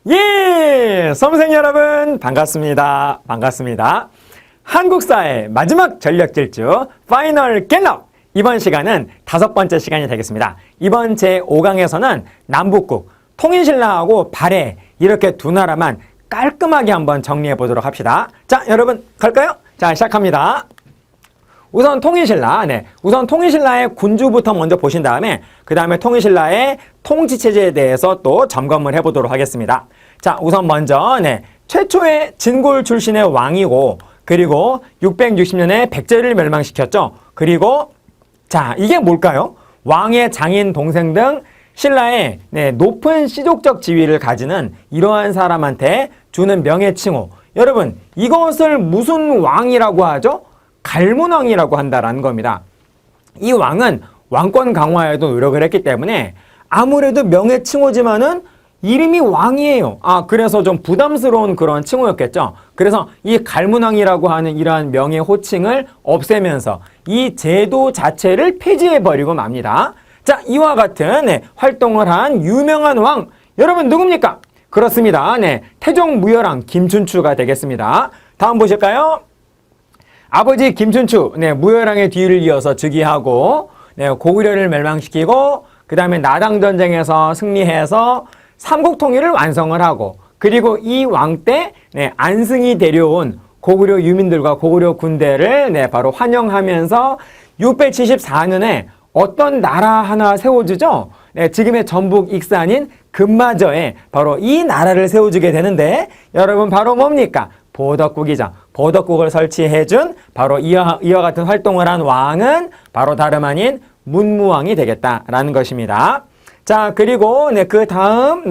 예! 수험생 여러분 반갑습니다. 반갑습니다. 한국사의 마지막 전력질주 파이널 갤럽! 이번 시간은 5번째 시간이 되겠습니다. 이번 제5강에서는 남북국, 통일신라하고 발해 이렇게 두 나라만 깔끔하게 한번 정리해 보도록 합시다. 자, 여러분 갈까요? 자, 시작합니다. 우선 통일신라, 우선 통일신라의 군주부터 먼저 보신 다음에 그 다음에 통일신라의 통치체제에 대해서 또 점검을 해보도록 하겠습니다. 자, 우선 먼저 최초의 진골 출신의 왕이고 그리고 660년에 백제를 멸망시켰죠. 그리고 자, 이게 뭘까요? 왕의 장인 동생 등 신라의 높은 시족적 지위를 가지는 이러한 사람한테 주는 명예칭호. 여러분, 이것을 무슨 왕이라고 하죠? 갈문왕이라고 한다라는 겁니다. 이 왕은 왕권 강화에도 노력을 했기 때문에 아무래도 명예칭호지만은 이름이 왕이에요. 그래서 좀 부담스러운 그런 칭호였겠죠. 그래서 이 갈문왕이라고 하는 이러한 명예 호칭을 없애면서 이 제도 자체를 폐지해버리고 맙니다. 자, 이와 같은 활동을 한 유명한 왕, 여러분 누굽니까? 그렇습니다. 태종 무열왕 김춘추가 되겠습니다. 다음 보실까요? 아버지 김춘추, 무열왕의 뒤를 이어서 즉위하고 고구려를 멸망시키고 그 다음에 나당전쟁에서 승리해서 삼국통일을 완성을 하고 그리고 이 왕 때 안승이 데려온 고구려 유민들과 고구려 군대를 바로 환영하면서 674년에 어떤 나라 하나 세워주죠? 지금의 전북 익산인 금마저에 바로 이 나라를 세워주게 되는데 여러분 바로 뭡니까? 보덕국이죠. 보덕국을 설치해준 바로 이와 같은 활동을 한 왕은 바로 다름 아닌 문무왕이 되겠다라는 것입니다. 자, 그리고 그 다음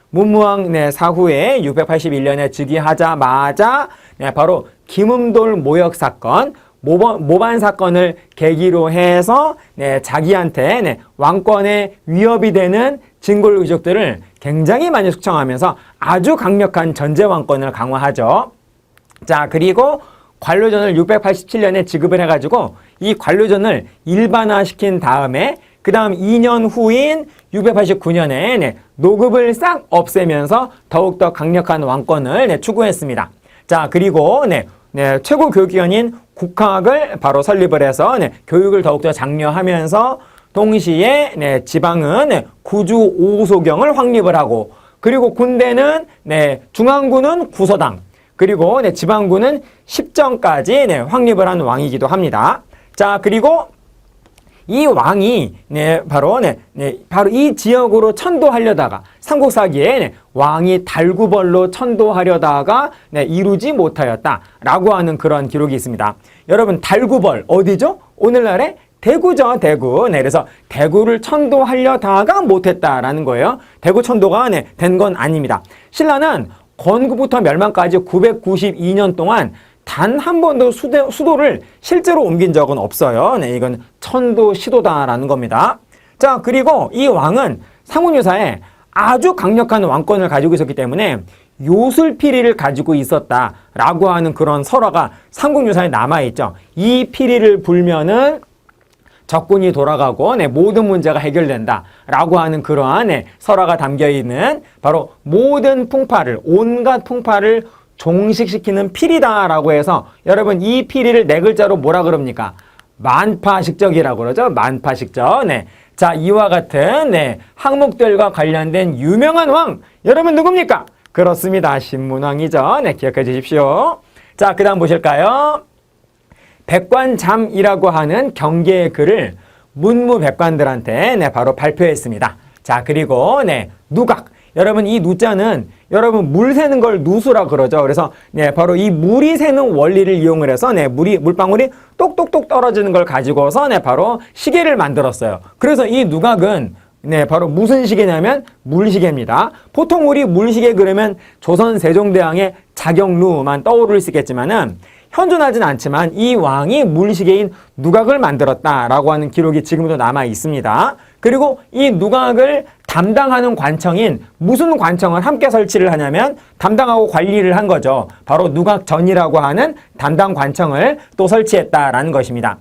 문무왕 사후에 681년에 즉위하자마자 바로 김음돌 모역 사건, 모반 사건을 계기로 해서 자기한테 왕권의 위협이 되는 진골 귀족들을 굉장히 많이 숙청하면서 아주 강력한 전제 왕권을 강화하죠. 자, 그리고 관료전을 687년에 지급을 해가지고 이 관료전을 일반화시킨 다음에 그 다음 2년 후인 689년에 노급을 싹 없애면서 더욱더 강력한 왕권을 추구했습니다. 자, 그리고 최고 교육기관인 국학을 바로 설립을 해서 교육을 더욱더 장려하면서 동시에 지방은 구주 오소경을 확립을 하고 그리고 군대는 중앙군은 구서당 그리고 지방군은 십정까지 확립을 한 왕이기도 합니다. 자, 그리고 이 왕이 바로 이 지역으로 천도하려다가 삼국사기에 왕이 달구벌로 천도하려다가 이루지 못하였다라고 하는 그런 기록이 있습니다. 여러분, 달구벌 어디죠? 오늘날의 대구죠, 대구. 그래서 대구를 천도하려다가 못했다라는 거예요. 대구 천도가 된 건 아닙니다. 신라는 건국부터 멸망까지 992년 동안 단 한 번도 수도를 실제로 옮긴 적은 없어요. 이건 천도 시도다라는 겁니다. 자, 그리고 이 왕은 상훈유사에 아주 강력한 왕권을 가지고 있었기 때문에 요술피리를 가지고 있었다라고 하는 그런 설화가 삼국유사에 남아있죠. 이 피리를 불면은 적군이 돌아가고 모든 문제가 해결된다라고 하는 그러한 설화가 담겨있는 바로 모든 풍파를, 온갖 풍파를 종식시키는 피리다라고 해서 여러분 이 피리를 네 글자로 뭐라 그럽니까? 만파식적이라고 그러죠. 만파식적. 자, 이와 같은 항목들과 관련된 유명한 왕, 여러분 누굽니까? 그렇습니다. 신문왕이죠. 기억해 주십시오. 자, 그 다음 보실까요? 백관잠이라고 하는 경계의 글을 문무백관들한테 바로 발표했습니다. 자, 그리고 누각. 여러분 이 누자는 여러분 물 새는 걸 누수라 그러죠. 그래서 바로 이 물이 새는 원리를 이용을 해서 물방울이 똑똑똑 떨어지는 걸 가지고서 바로 시계를 만들었어요. 그래서 이 누각은 바로 무슨 시계냐면 물시계입니다. 보통 우리 물시계 그러면 조선 세종대왕의 자경루만 떠오를 수 있겠지만은 현존하진 않지만 이 왕이 물시계인 누각을 만들었다라고 하는 기록이 지금도 남아 있습니다. 그리고 이 누각을 담당하는 관청인 무슨 관청을 함께 설치를 하냐면 담당하고 관리를 한 거죠. 바로 누각전이라고 하는 담당 관청을 또 설치했다라는 것입니다.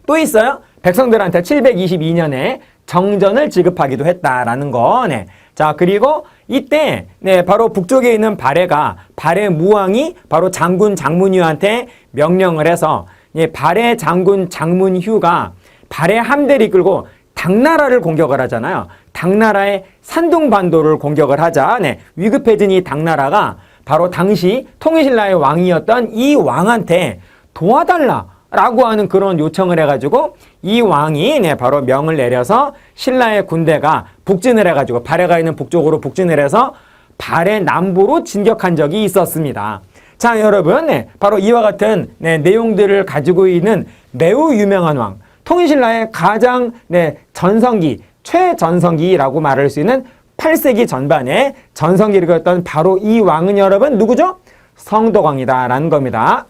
또 있어요. 백성들한테 722년에 정전을 지급하기도 했다라는 거. 네. 자, 그리고 이때 바로 북쪽에 있는 발해 무왕이 바로 장군 장문휴한테 명령을 해서 발해 장군 장문휴가 발해 함대를 이끌고 당나라를 공격을 하잖아요. 당나라의 산둥반도를 공격을 하자 위급해진 이 당나라가 바로 당시 통일신라의 왕이었던 이 왕한테 도와달라라고 하는 그런 요청을 해가지고 이 왕이 바로 명을 내려서 신라의 군대가 북진을 해가지고 발해가 있는 북쪽으로 북진을 해서 발해 남부로 진격한 적이 있었습니다. 자, 여러분, 바로 이와 같은 내용들을 가지고 있는 매우 유명한 왕, 통일신라의 가장 전성기, 최전성기라고 말할 수 있는 8세기 전반에 전성기를 이뤘던 바로 이 왕은 여러분 누구죠? 성덕왕이다라는 겁니다.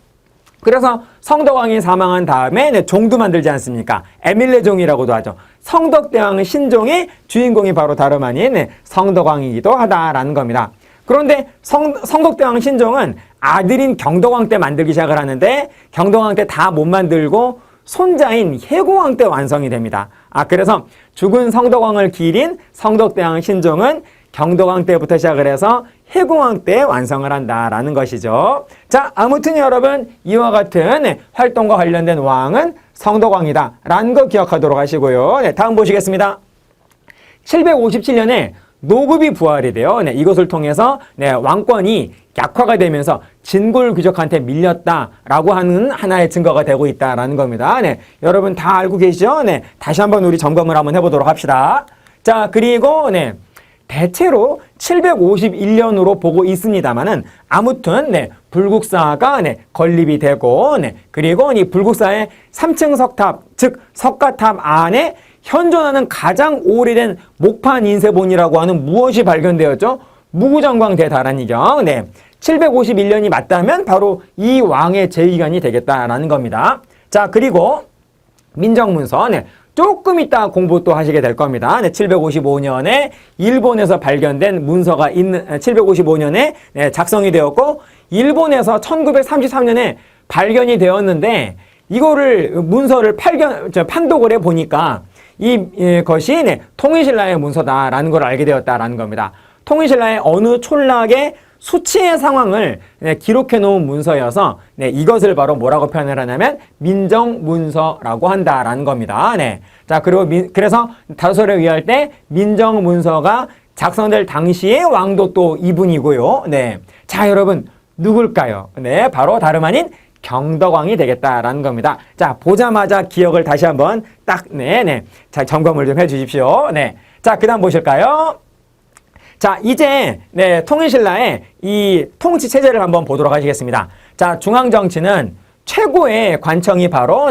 그래서 성덕왕이 사망한 다음에 종도 만들지 않습니까? 에밀레종이라고도 하죠. 성덕대왕 신종의 주인공이 바로 다름 아닌 성덕왕이기도 하다라는 겁니다. 그런데 성덕대왕 신종은 아들인 경덕왕 때 만들기 시작을 하는데 경덕왕 때 다 못 만들고 손자인 해고왕 때 완성이 됩니다. 그래서 죽은 성덕왕을 기린 성덕대왕 신종은 경덕왕 때부터 시작을 해서 해공왕 때 완성을 한다라는 것이죠. 자, 아무튼 여러분 이와 같은 활동과 관련된 왕은 성덕왕이다 라는 거 기억하도록 하시고요. 다음 보시겠습니다. 757년에 노급이 부활이 돼요. 이것을 통해서 왕권이 약화가 되면서 진골 귀족한테 밀렸다라고 하는 하나의 증거가 되고 있다라는 겁니다. 여러분 다 알고 계시죠? 다시 한번 우리 점검을 한번 해보도록 합시다. 자, 그리고 대체로 751년으로 보고 있습니다만은 아무튼 불국사가 건립이 되고 그리고 이 불국사의 3층 석탑, 즉 석가탑 안에 현존하는 가장 오래된 목판 인쇄본이라고 하는 무엇이 발견되었죠? 무구정광 대다란이경. 751년이 맞다면 바로 이 왕의 제2기간이 되겠다라는 겁니다. 자, 그리고 민정문서. 조금 이따 공부 또 하시게 될 겁니다. 755년에 일본에서 발견된 문서가 있는 755년에 작성이 되었고 일본에서 1933년에 발견이 되었는데 이거를 문서를 판독을 해 보니까 이것이 통일신라의 문서다라는 걸 알게 되었다라는 겁니다. 통일신라의 어느 촌락의 수치의 상황을 기록해 놓은 문서여서 이것을 바로 뭐라고 표현을 하냐면 민정문서라고 한다라는 겁니다. 자, 그리고 그래서 다소를 의할 때 민정문서가 작성될 당시의 왕도 또 이분이고요. 자, 여러분 누굴까요? 바로 다름 아닌 경덕왕이 되겠다라는 겁니다. 자, 보자마자 기억을 다시 한번 딱 자, 점검을 좀 해 주십시오. 자, 그다음 보실까요? 자, 이제 통일신라의 이 통치 체제를 한번 보도록 하시겠습니다. 자, 중앙 정치는 최고의 관청이 바로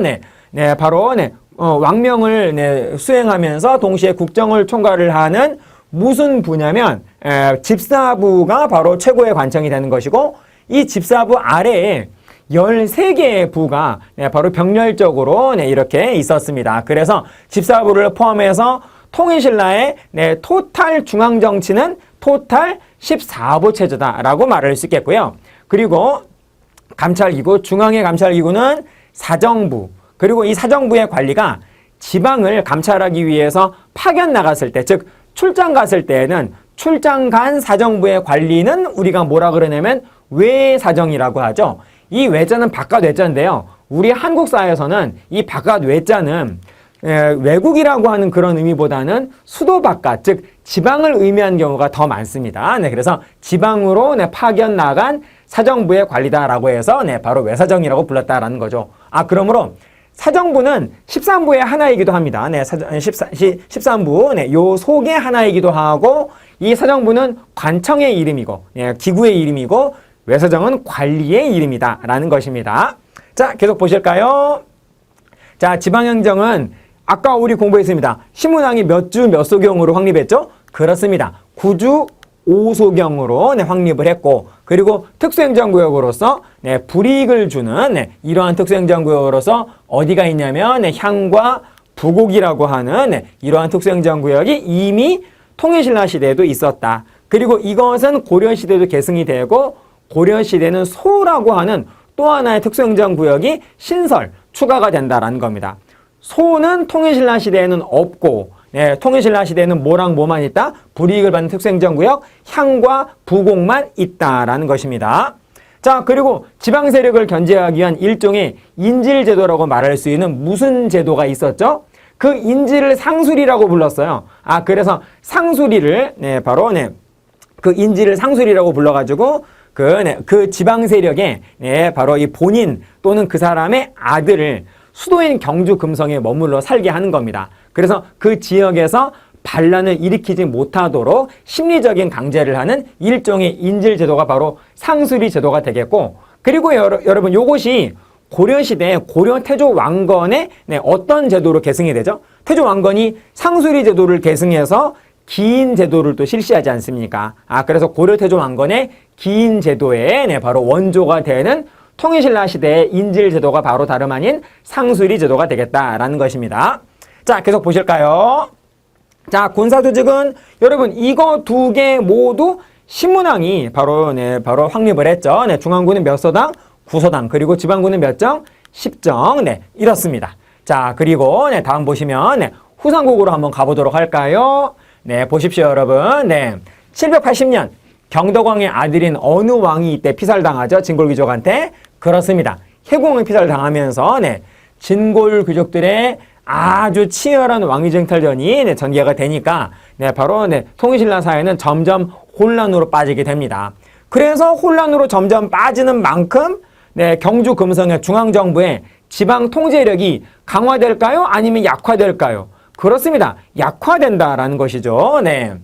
왕명을 수행하면서 동시에 국정을 총괄을 하는 무슨 부냐면 집사부가 바로 최고의 관청이 되는 것이고 이 집사부 아래에 13개의 부가 바로 병렬적으로 이렇게 있었습니다. 그래서 집사부를 포함해서 통일신라의 토탈 중앙정치는 토탈 14부 체제다라고 말할 수 있겠고요. 그리고 감찰기구, 중앙의 감찰기구는 사정부, 그리고 이 사정부의 관리가 지방을 감찰하기 위해서 파견 나갔을 때, 즉 출장 갔을 때에는 출장 간 사정부의 관리는 우리가 뭐라 그러냐면 외사정이라고 하죠. 이 외자는 바깥 외자인데요. 우리 한국 사회에서는 이 바깥 외자는 외국이라고 하는 그런 의미보다는 수도 바깥, 즉 지방을 의미하는 경우가 더 많습니다. 그래서 지방으로 파견 나간 사정부의 관리다라고 해서 바로 외사정이라고 불렀다라는 거죠. 그러므로 사정부는 13부의 하나이기도 합니다. 13부, 요 속의 하나이기도 하고 이 사정부는 관청의 이름이고 기구의 이름이고 외사정은 관리의 이름이다 라는 것입니다. 자, 계속 보실까요? 자, 지방행정은 아까 우리 공부했습니다. 신문왕이 몇 주 몇 소경으로 확립했죠? 그렇습니다. 9주 5소경으로 확립을 했고 그리고 특수행정구역으로서 불이익을 주는 이러한 특수행정구역으로서 어디가 있냐면 향과 부곡이라고 하는 이러한 특수행정구역이 이미 통일신라 시대에도 있었다. 그리고 이것은 고려시대도 계승이 되고 고려시대는 소라고 하는 또 하나의 특수행정구역이 신설, 추가가 된다라는 겁니다. 소는 통일신라 시대에는 없고, 네, 통일신라 시대에는 뭐랑 뭐만 있다? 불이익을 받는 특수행정구역, 향과 부곡만 있다라는 것입니다. 자, 그리고 지방 세력을 견제하기 위한 일종의 인질제도라고 말할 수 있는 무슨 제도가 있었죠? 그 인질을 상수리라고 불렀어요. 아, 그래서 상수리를, 네, 바로, 네, 그 인질을 상수리라고 불러가지고, 그 지방 세력의, 네, 바로 이 본인 또는 그 사람의 아들을 수도인 경주 금성에 머물러 살게 하는 겁니다. 그래서 그 지역에서 반란을 일으키지 못하도록 심리적인 강제를 하는 일종의 인질 제도가 바로 상수리 제도가 되겠고, 그리고 여러분 요것이 고려시대 고려 태조 왕건의 네, 어떤 제도로 계승이 되죠? 태조 왕건이 상수리 제도를 계승해서 기인 제도를 또 실시하지 않습니까? 아, 그래서 고려 태조 왕건의 기인 제도의 네, 바로 원조가 되는 통일신라 시대의 인질 제도가 바로 다름 아닌 상수리 제도가 되겠다라는 것입니다. 자, 계속 보실까요? 자, 군사조직은 여러분 이거 두 개 모두 신문왕이 바로 확립을 했죠. 네, 중앙군은 몇 서당? 9서당. 그리고 지방군은 몇 정? 10정. 네, 이렇습니다. 자, 그리고 네, 다음 보시면 네, 후삼국으로 한번 가보도록 할까요? 네, 보십시오, 여러분. 네, 780년 경덕왕의 아들인 어느 왕이 이때 피살당하죠? 진골 귀족한테. 그렇습니다. 해공을 피살당하면서 네, 진골 귀족들의 아주 치열한 왕위쟁탈전이 네, 전개가 되니까 네, 바로 네, 통일신라 사회는 점점 혼란으로 빠지게 됩니다. 그래서 혼란으로 점점 빠지는 만큼 네, 경주 금성의 중앙정부의 지방 통제력이 강화될까요? 아니면 약화될까요? 그렇습니다. 약화된다라는 것이죠. 네.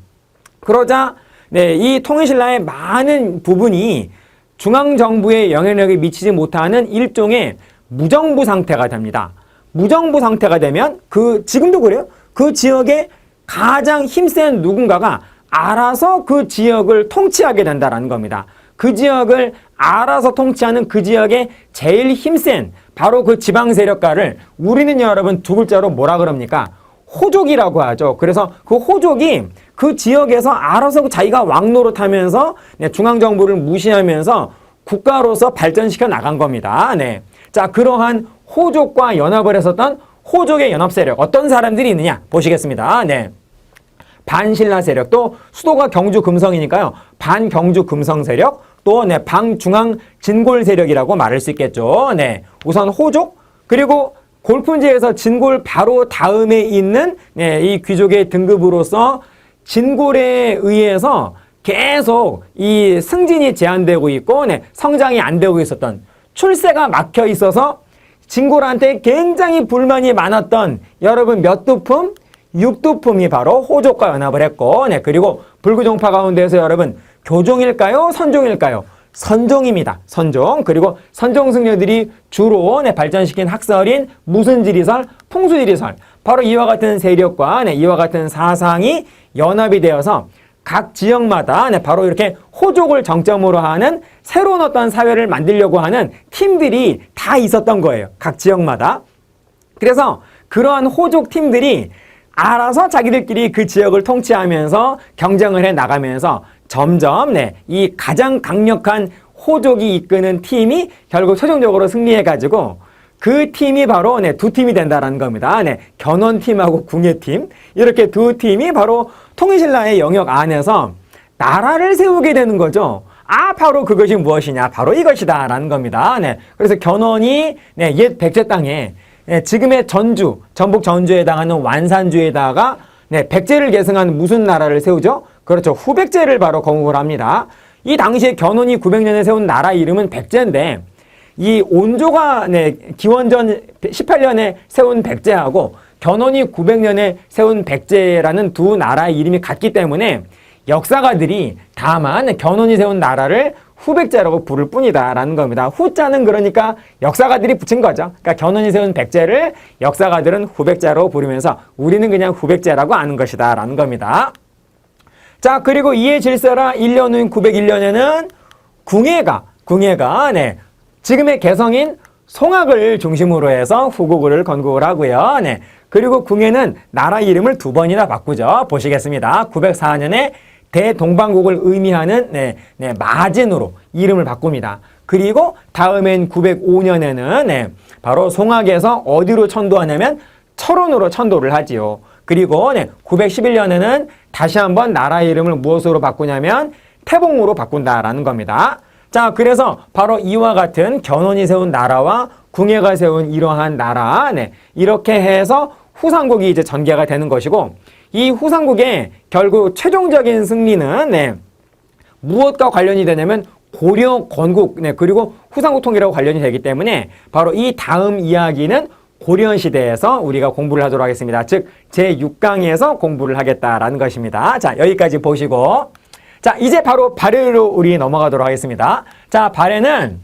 그러자 네, 이 통일신라의 많은 부분이 중앙정부의 영향력이 미치지 못하는 일종의 무정부 상태가 됩니다. 무정부 상태가 되면 지금도 그래요. 그 지역에 가장 힘센 누군가가 알아서 그 지역을 통치하게 된다는 겁니다. 그 지역을 알아서 통치하는 그 지역의 제일 힘센 바로 그 지방 세력가를 우리는 여러분 두 글자로 뭐라 그럽니까? 호족이라고 하죠. 그래서 그 호족이 그 지역에서 알아서 자기가 왕노릇하면서 중앙정부를 무시하면서 국가로서 발전시켜 나간 겁니다. 네. 자, 그러한 호족과 연합을 했었던 호족의 연합 세력 어떤 사람들이 있느냐 보시겠습니다. 네. 반신라 세력, 또 수도가 경주 금성이니까요. 반경주 금성 세력, 또 네, 방중앙 진골 세력이라고 말할 수 있겠죠. 네. 우선 호족, 그리고 골품지에서 진골 바로 다음에 있는 네, 이 귀족의 등급으로서 진골에 의해서 계속 이 승진이 제한되고 있고 네, 성장이 안 되고 있었던 출세가 막혀 있어서 진골한테 굉장히 불만이 많았던 여러분 몇 두품? 6두품이 바로 호족과 연합을 했고 네, 그리고 불구종파 가운데서 여러분 교종일까요? 선종일까요? 선종입니다. 선종. 그리고 선종 승려들이 주로 네, 발전시킨 학설인 무슨지리설, 풍수지리설 바로 이와 같은 세력과 네, 이와 같은 사상이 연합이 되어서 각 지역마다 네, 바로 이렇게 호족을 정점으로 하는 새로운 어떤 사회를 만들려고 하는 팀들이 다 있었던 거예요. 각 지역마다. 그래서 그러한 호족 팀들이 알아서 자기들끼리 그 지역을 통치하면서 경쟁을 해 나가면서 점점 네, 이 가장 강력한 호족이 이끄는 팀이 결국 최종적으로 승리해가지고 그 팀이 바로 네, 두 팀이 된다는 겁니다. 네, 견훤팀하고 궁예팀 이렇게 두 팀이 바로 통일신라의 영역 안에서 나라를 세우게 되는 거죠. 아, 바로 그것이 무엇이냐? 바로 이것이다 라는 겁니다. 네, 그래서 견훤이 네, 옛 백제 땅에 네, 지금의 전주, 전북 전주에 해당하는 완산주에다가 네, 백제를 계승한 무슨 나라를 세우죠? 그렇죠. 후백제를 바로 건국을 합니다. 이 당시에 견훤이 900년에 세운 나라 이름은 백제인데 이 온조가 네, 기원전 18년에 세운 백제하고 견훤이 900년에 세운 백제라는 두 나라의 이름이 같기 때문에 역사가들이 다만 견훤이 세운 나라를 후백제라고 부를 뿐이다 라는 겁니다. 후자는 그러니까 역사가들이 붙인 거죠. 그러니까 견훤이 세운 백제를 역사가들은 후백제라고 부르면서 우리는 그냥 후백제라고 아는 것이다 라는 겁니다. 자, 그리고 이해 질서라 1년 후인 901년에는 궁예가 네, 지금의 개성인 송악을 중심으로 해서 후국을 건국을 하고요. 네, 그리고 궁예는 나라 이름을 두 번이나 바꾸죠. 보시겠습니다. 904년에 대동방국을 의미하는 네, 마진으로 이름을 바꿉니다. 그리고 다음엔 905년에는 네, 바로 송악에서 어디로 천도하냐면 철원으로 천도를 하지요. 그리고 911년에는 다시 한번 나라 이름을 무엇으로 바꾸냐면 태봉으로 바꾼다라는 겁니다. 자, 그래서 바로 이와 같은 견훤이 세운 나라와 궁예가 세운 이러한 나라, 이렇게 해서 후삼국이 이제 전개가 되는 것이고, 이 후삼국의 결국 최종적인 승리는 무엇과 관련이 되냐면 고려 건국, 그리고 후삼국 통일하고 관련이 되기 때문에 바로 이 다음 이야기는 고려 시대에서 우리가 공부를 하도록 하겠습니다. 즉 제6강에서 공부를 하겠다라는 것입니다. 자, 여기까지 보시고, 자, 이제 바로 발해로 우리 넘어가도록 하겠습니다. 자, 발해는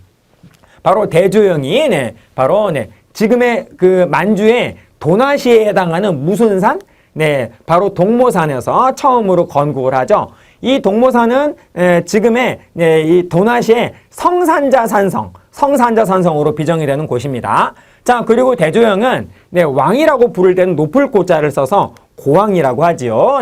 바로 대조영이 바로 지금의 그 만주의 도나시에 해당하는 무슨 산? 바로 동모산에서 처음으로 건국을 하죠. 이 동모산은 지금의 이 도나시의 성산자산성으로 비정이 되는 곳입니다. 자, 그리고 대조영은 왕이라고 부를 때는 높을 고자를 써서 고왕이라고 하지요.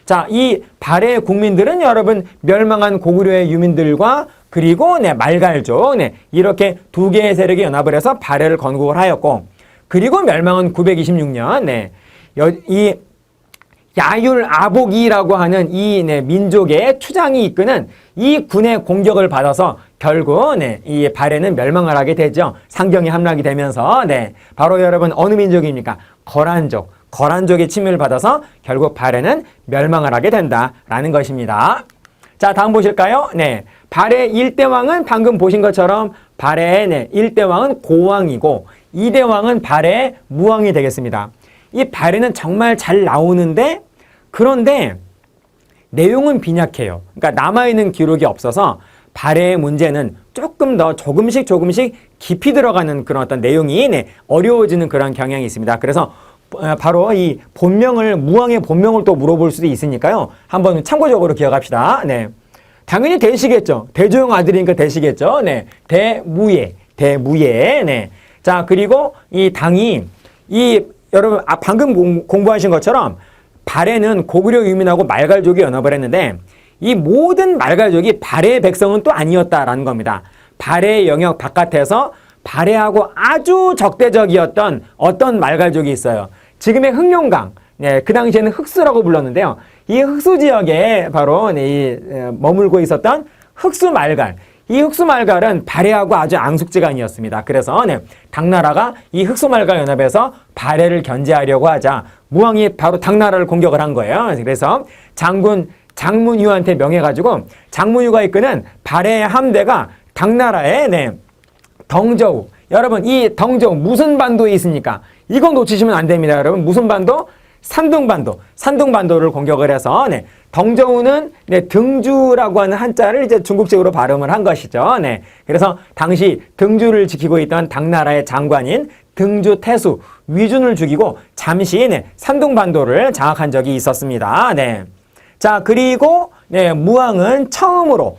자, 이 발해 국민들은 여러분 멸망한 고구려의 유민들과 그리고 말갈족 이렇게 두 개의 세력이 연합을 해서 발해를 건국을 하였고, 그리고 멸망한 926년 이 야율아복이라고 하는 이 민족의 추장이 이끄는 이 군의 공격을 받아서 결국 이 발해는 멸망을 하게 되죠. 상경이 함락이 되면서 바로 여러분 어느 민족입니까? 거란족의 침입을 받아서 결국 발해는 멸망을 하게 된다라는 것입니다. 자, 다음 보실까요? 발해 1대왕은 방금 보신 것처럼 발해의 1대왕은 고왕이고 2대왕은 발해 무왕이 되겠습니다. 이 발해는 정말 잘 나오는데, 그런데 내용은 빈약해요. 그러니까 남아있는 기록이 없어서 발해의 문제는 조금 더 조금씩 깊이 들어가는 그런 어떤 내용이 어려워지는 그런 경향이 있습니다. 그래서 바로 이 본명을, 무왕의 본명을 또 물어볼 수도 있으니까요. 한번 참고적으로 기억합시다. 당연히 대시겠죠. 대조영 아들이니까 대시겠죠. 대무예. 자, 그리고 이 당이 여러분 방금 공부하신 것처럼 발해는 고구려 유민하고 말갈족이 연합을 했는데, 이 모든 말갈족이 발해의 백성은 또 아니었다라는 겁니다. 발해의 영역 바깥에서 발해하고 아주 적대적이었던 어떤 말갈족이 있어요. 지금의 흑룡강, 그 당시에는 흑수라고 불렀는데요. 이 흑수 지역에 바로 머물고 있었던 흑수말갈, 이 흑수말갈은 발해하고 아주 앙숙지간이었습니다. 그래서 당나라가 이 흑수말갈 연합에서 발해를 견제하려고 하자 무왕이 바로 당나라를 공격을 한 거예요. 그래서 장문유한테 명해가지고 장문유가 이끄는 발해의 함대가 당나라의 덩저우, 여러분 이 덩저우 무슨 반도에 있습니까? 이거 놓치시면 안 됩니다. 여러분 무슨 반도? 산둥반도를 공격을 해서 덩저우는 등주라고 하는 한자를 이제 중국식으로 발음을 한 것이죠. 그래서 당시 등주를 지키고 있던 당나라의 장관인 등주 태수 위준을 죽이고 잠시 산둥반도를 장악한 적이 있었습니다. 자, 그리고 무왕은 처음으로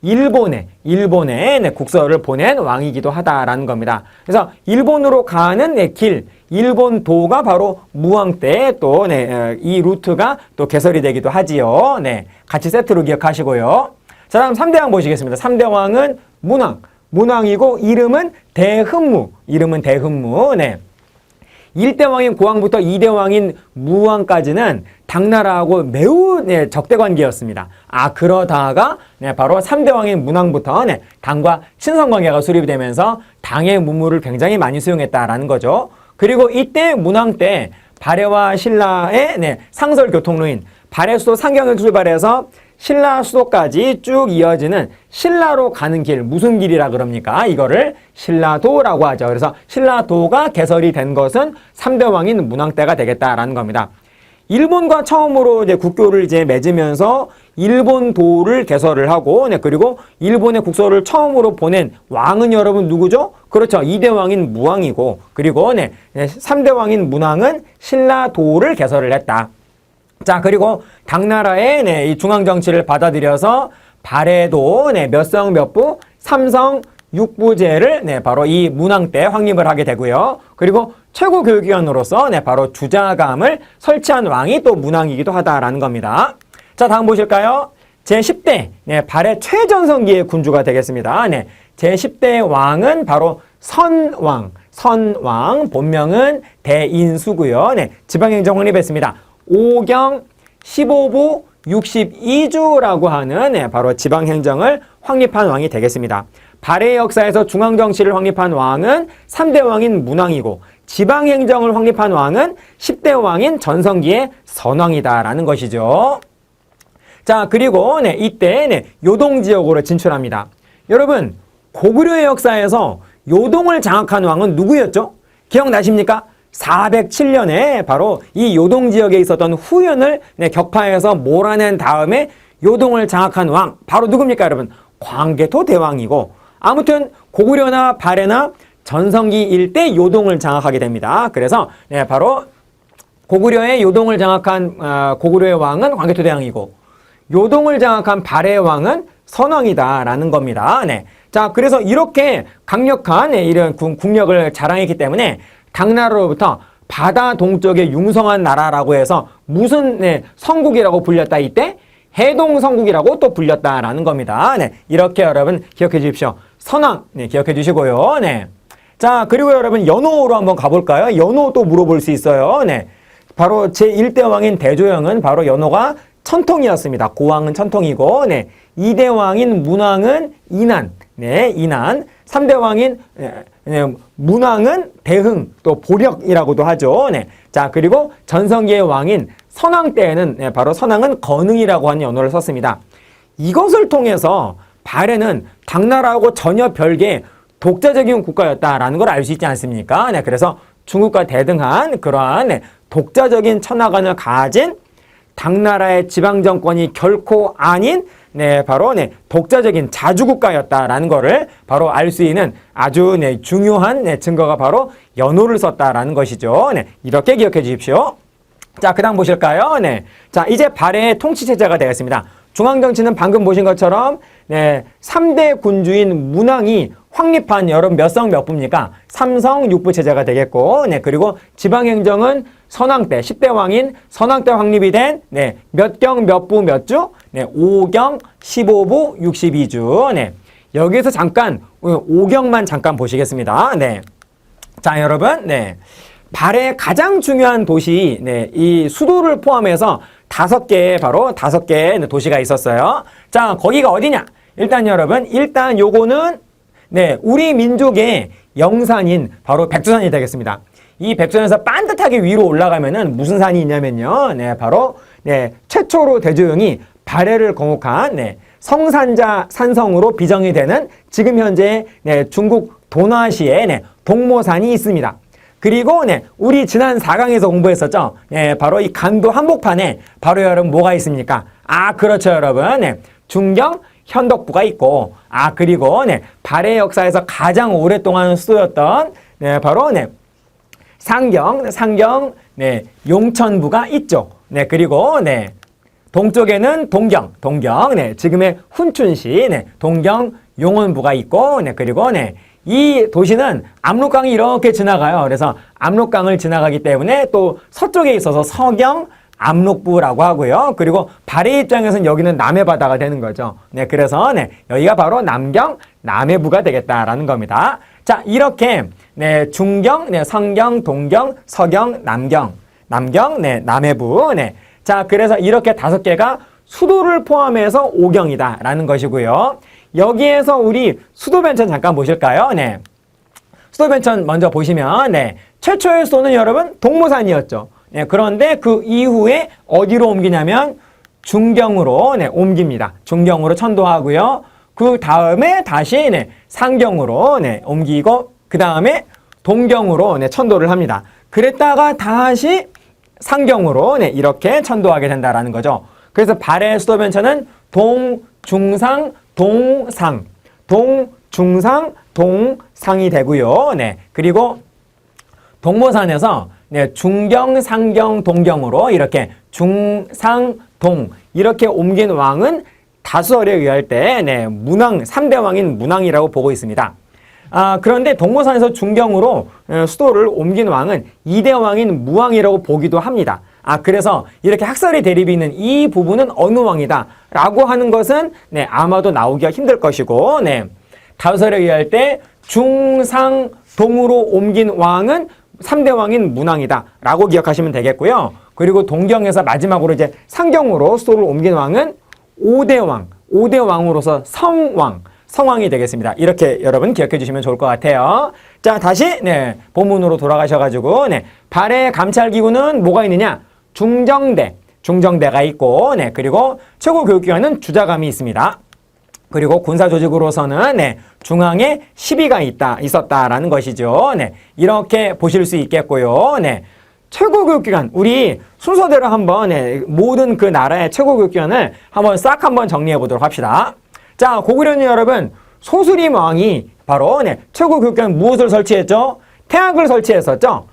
일본에 국서를 보낸 왕이기도 하다라는 겁니다. 그래서 일본으로 가는 길, 일본도가 바로 무왕 때 또 이 루트가 또 개설이 되기도 하지요. 같이 세트로 기억하시고요. 자, 다음 3대왕 보시겠습니다. 3대왕은 문왕이고 이름은 대흠무. 1대왕인 고왕부터 2대왕인 무왕까지는 당나라하고 매우 적대 관계였습니다. 그러다가 바로 3대왕인 문왕부터 당과 친선 관계가 수립이 되면서 당의 문물을 굉장히 많이 수용했다라는 거죠. 그리고 이때 문왕 때 발해와 신라의 상설 교통로인 발해 수도 상경을 출발해서 신라 수도까지 쭉 이어지는 신라로 가는 길, 무슨 길이라 그럽니까? 이거를 신라도라고 하죠. 그래서 신라도가 개설이 된 것은 3대왕인 문왕 때가 되겠다라는 겁니다. 일본과 처음으로 이제 국교를 이제 맺으면서 일본도를 개설을 하고, 그리고 일본의 국서를 처음으로 보낸 왕은 여러분 누구죠? 그렇죠. 2대왕인 무왕이고, 그리고 3대왕인 문왕은 신라도를 개설을 했다. 자, 그리고 당나라의 이 중앙정치를 받아들여서 발해도 몇 성 몇 부, 3성 6부제를 바로 이 문왕 때 확립을 하게 되고요. 그리고 최고 교육기관으로서 바로 주자감을 설치한 왕이 또 문왕이기도 하다라는 겁니다. 자, 다음 보실까요? 제10대 발해 최전성기의 군주가 되겠습니다. 제10대 왕은 바로 선왕, 선왕, 본명은 대인수고요. 네, 지방행정 확립했습니다. 5경 15부 62주라고 하는 네, 바로 지방행정을 확립한 왕이 되겠습니다. 발해의 역사에서 중앙정치를 확립한 왕은 3대 왕인 문왕이고 지방행정을 확립한 왕은 10대 왕인 전성기의 선왕이다라는 것이죠. 자, 그리고 네, 이때 네, 요동지역으로 진출합니다. 여러분, 고구려의 역사에서 요동을 장악한 왕은 누구였죠? 기억나십니까? 407년에 바로 이 요동지역에 있었던 후윤을 네, 격파해서 몰아낸 다음에 요동을 장악한 왕, 바로 누굽니까, 여러분? 광개토 대왕이고, 아무튼 고구려나 발해나 전성기 일대 요동을 장악하게 됩니다. 그래서 네, 바로 고구려의 요동을 장악한 고구려의 왕은 광개토 대왕이고, 요동을 장악한 발해의 왕은 선왕이다라는 겁니다. 네. 자, 그래서 이렇게 강력한 네, 이런 국력을 자랑했기 때문에 당나라로부터 바다 동쪽의 융성한 나라라고 해서 무슨 네, 성국이라고 불렸다 이때? 해동성국이라고 또 불렸다라는 겁니다. 네. 이렇게 여러분 기억해 주십시오. 선왕 네, 기억해 주시고요. 네. 자, 그리고 여러분 연호로 한번 가볼까요? 연호 또 물어볼 수 있어요. 네. 바로 제1대 왕인 대조영은 바로 연호가 천통이었습니다. 고왕은 천통이고, 네. 2대 왕인 문왕은 인안, 네, 인안. 3대 왕인 문왕은 대흥, 또 보력이라고도 하죠. 네. 자, 그리고 전성기의 왕인 선왕 때에는 네, 바로 선왕은 건흥이라고 하는 연호를 썼습니다. 이것을 통해서 발해는 당나라하고 전혀 별개의 독자적인 국가였다라는 걸 알 수 있지 않습니까? 네, 그래서 중국과 대등한 그러한 네, 독자적인 천하관을 가진 당나라의 지방정권이 결코 아닌 네, 바로 네, 독자적인 자주국가였다라는 것을 바로 알 수 있는 아주 네, 중요한 네, 증거가 바로 연호를 썼다라는 것이죠. 네, 이렇게 기억해 주십시오. 자, 그 다음 보실까요? 네. 자, 이제 발해의 통치체제가 되겠습니다. 중앙정치는 방금 보신 것처럼 네, 3대 군주인 문왕이 확립한 여러분 몇 성 몇 부입니까? 3성 6부 체제가 되겠고, 네, 그리고 지방행정은 선왕 때, 10대 왕인 선왕 때 확립이 된, 네, 몇 경, 몇 부, 몇 주? 네, 5경, 15부, 62주. 네, 여기에서 잠깐, 5경만 잠깐 보시겠습니다. 네. 자, 여러분, 네. 발해의 가장 중요한 도시, 네, 이 수도를 포함해서 5개, 바로 5개의 도시가 있었어요. 자, 거기가 어디냐? 일단 여러분, 일단 요거는 네, 우리 민족의 영산인 바로 백두산이 되겠습니다. 이 백두산에서 반듯하게 위로 올라가면은 무슨 산이 있냐면요. 네, 바로 네, 최초로 대조영이 발해를 건국한 네, 성산자 산성으로 비정이 되는 지금 현재 네, 중국 도나시에 네, 동모산이 있습니다. 그리고 네, 우리 지난 4강에서 공부했었죠. 네, 바로 이 간도 한복판에 바로 여러분 뭐가 있습니까? 아, 그렇죠, 여러분. 네, 중경 현덕부가 있고, 아, 그리고 네, 발해 역사에서 가장 오랫동안 수도였던 네, 바로 네, 상경 네, 용천부가 있죠. 네, 그리고 네, 동쪽에는 동경 네, 지금의 훈춘시 네, 동경 용원부가 있고, 네, 그리고 네, 이 도시는 압록강이 이렇게 지나가요. 그래서 압록강을 지나가기 때문에 또 서쪽에 있어서 서경 압록부라고 하고요. 그리고 발해 입장에서는 여기는 남해바다가 되는 거죠. 네, 그래서 네, 여기가 바로 남경 남해부가 되겠다라는 겁니다. 자, 이렇게 네, 중경, 네, 성경, 동경, 서경, 남경, 네, 남해부. 네. 자, 그래서 이렇게 5개가 수도를 포함해서 5경이다라는 것이고요. 여기에서 우리 수도변천 잠깐 보실까요? 네. 수도변천 먼저 보시면 네, 최초의 수도는 여러분 동모산이었죠. 네, 그런데 그 이후에 어디로 옮기냐면 중경으로 네, 옮깁니다. 중경으로 천도하고요. 그 다음에 다시 네, 상경으로 네, 옮기고 그 다음에 동경으로 네, 천도를 합니다. 그랬다가 다시 상경으로 네, 이렇게 천도하게 된다라는 거죠. 그래서 발해 수도변천은 동, 중상, 동상, 중상, 동상이 되고요. 네, 그리고 동모산에서 네, 중경, 상경, 동경으로 이렇게 중, 상, 동 이렇게 옮긴 왕은 다수설에 의할 때 네, 문왕, 3대 왕인 문왕이라고 보고 있습니다. 아, 그런데 동모산에서 중경으로 수도를 옮긴 왕은 2대 왕인 무왕이라고 보기도 합니다. 아, 그래서 이렇게 학설의 대립이 있는 이 부분은 어느 왕이다 라고 하는 것은 네, 아마도 나오기가 힘들 것이고 네, 다수설에 의할 때 중상 동으로 옮긴 왕은 3대 왕인 문왕이다 라고 기억하시면 되겠고요. 그리고 동경에서 마지막으로 이제 상경으로 수도를 옮긴 왕은 5대 왕, 5대 왕으로서 성왕이 되겠습니다. 이렇게 여러분 기억해 주시면 좋을 것 같아요. 자, 다시 본문으로 돌아가셔가지고 발해 감찰기구는 뭐가 있느냐? 중정대가 있고 그리고 최고교육기관은 주자감이 있습니다. 그리고 군사조직으로서는 중앙에 시비가 있었다라는 것이죠. 이렇게 보실 수 있겠고요. 최고교육기관, 우리 순서대로 한번 모든 그 나라의 최고교육기관을 한번 정리해 보도록 합시다. 자, 고구려님 여러분, 소수림 왕이 바로 최고교육기관 무엇을 설치했죠? 태학을 설치했었죠.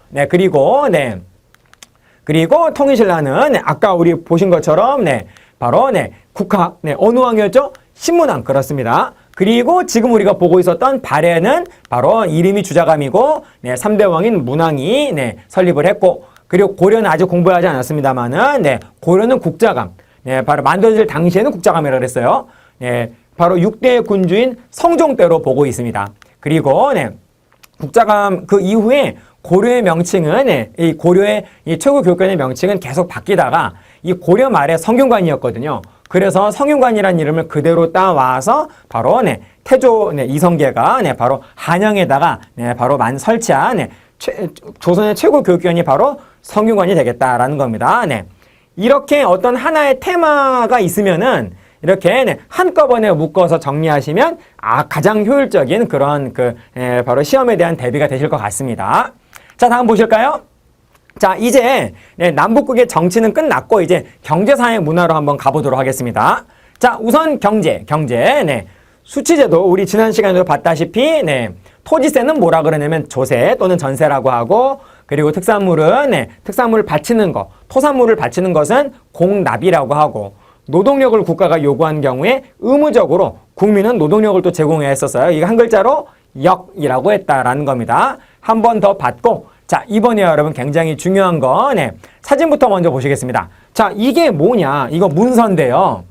그리고 통일신라는 아까 우리 보신 것처럼 바로 국학, 어느 왕이었죠? 신문왕, 그렇습니다. 그리고 지금 우리가 보고 있었던 발해는 바로 이름이 주자감이고 3대 왕인 문왕이 설립을 했고, 그리고 고려는 아직 공부하지 않았습니다만은 고려는 국자감, 바로 만들어질 당시에는 국자감이라고 그랬어요. 바로 6대 군주인 성종대로 보고 있습니다. 그리고 국자감 그 이후에 고려의 명칭은 이 고려의 이 최고교육관의 명칭은 계속 바뀌다가 이 고려 말에 성균관이었거든요. 그래서 성균관이라는 이름을 그대로 따와서 바로 태조 이성계가 바로 한양에다가 바로 설치한 조선의 최고교육기관이 바로 성균관이 되겠다라는 겁니다. 이렇게 어떤 하나의 테마가 있으면은 이렇게 한꺼번에 묶어서 정리하시면 가장 효율적인 그런 바로 시험에 대한 대비가 되실 것 같습니다. 자, 다음 보실까요? 자, 이제 남북국의 정치는 끝났고 이제 경제사회 문화로 한번 가보도록 하겠습니다. 자, 우선 경제. 수치제도 우리 지난 시간에도 봤다시피 토지세는 뭐라 그러냐면 조세 또는 전세라고 하고, 그리고 특산물을 바치는 것, 토산물을 바치는 것은 공납이라고 하고, 노동력을 국가가 요구한 경우에 의무적으로 국민은 노동력을 또 제공해야 했었어요. 이거 한 글자로 역이라고 했다라는 겁니다. 한 번 더 받고, 자, 이번에 여러분 굉장히 중요한 건 사진부터 먼저 보시겠습니다. 자, 이게 뭐냐? 이거 문서인데요.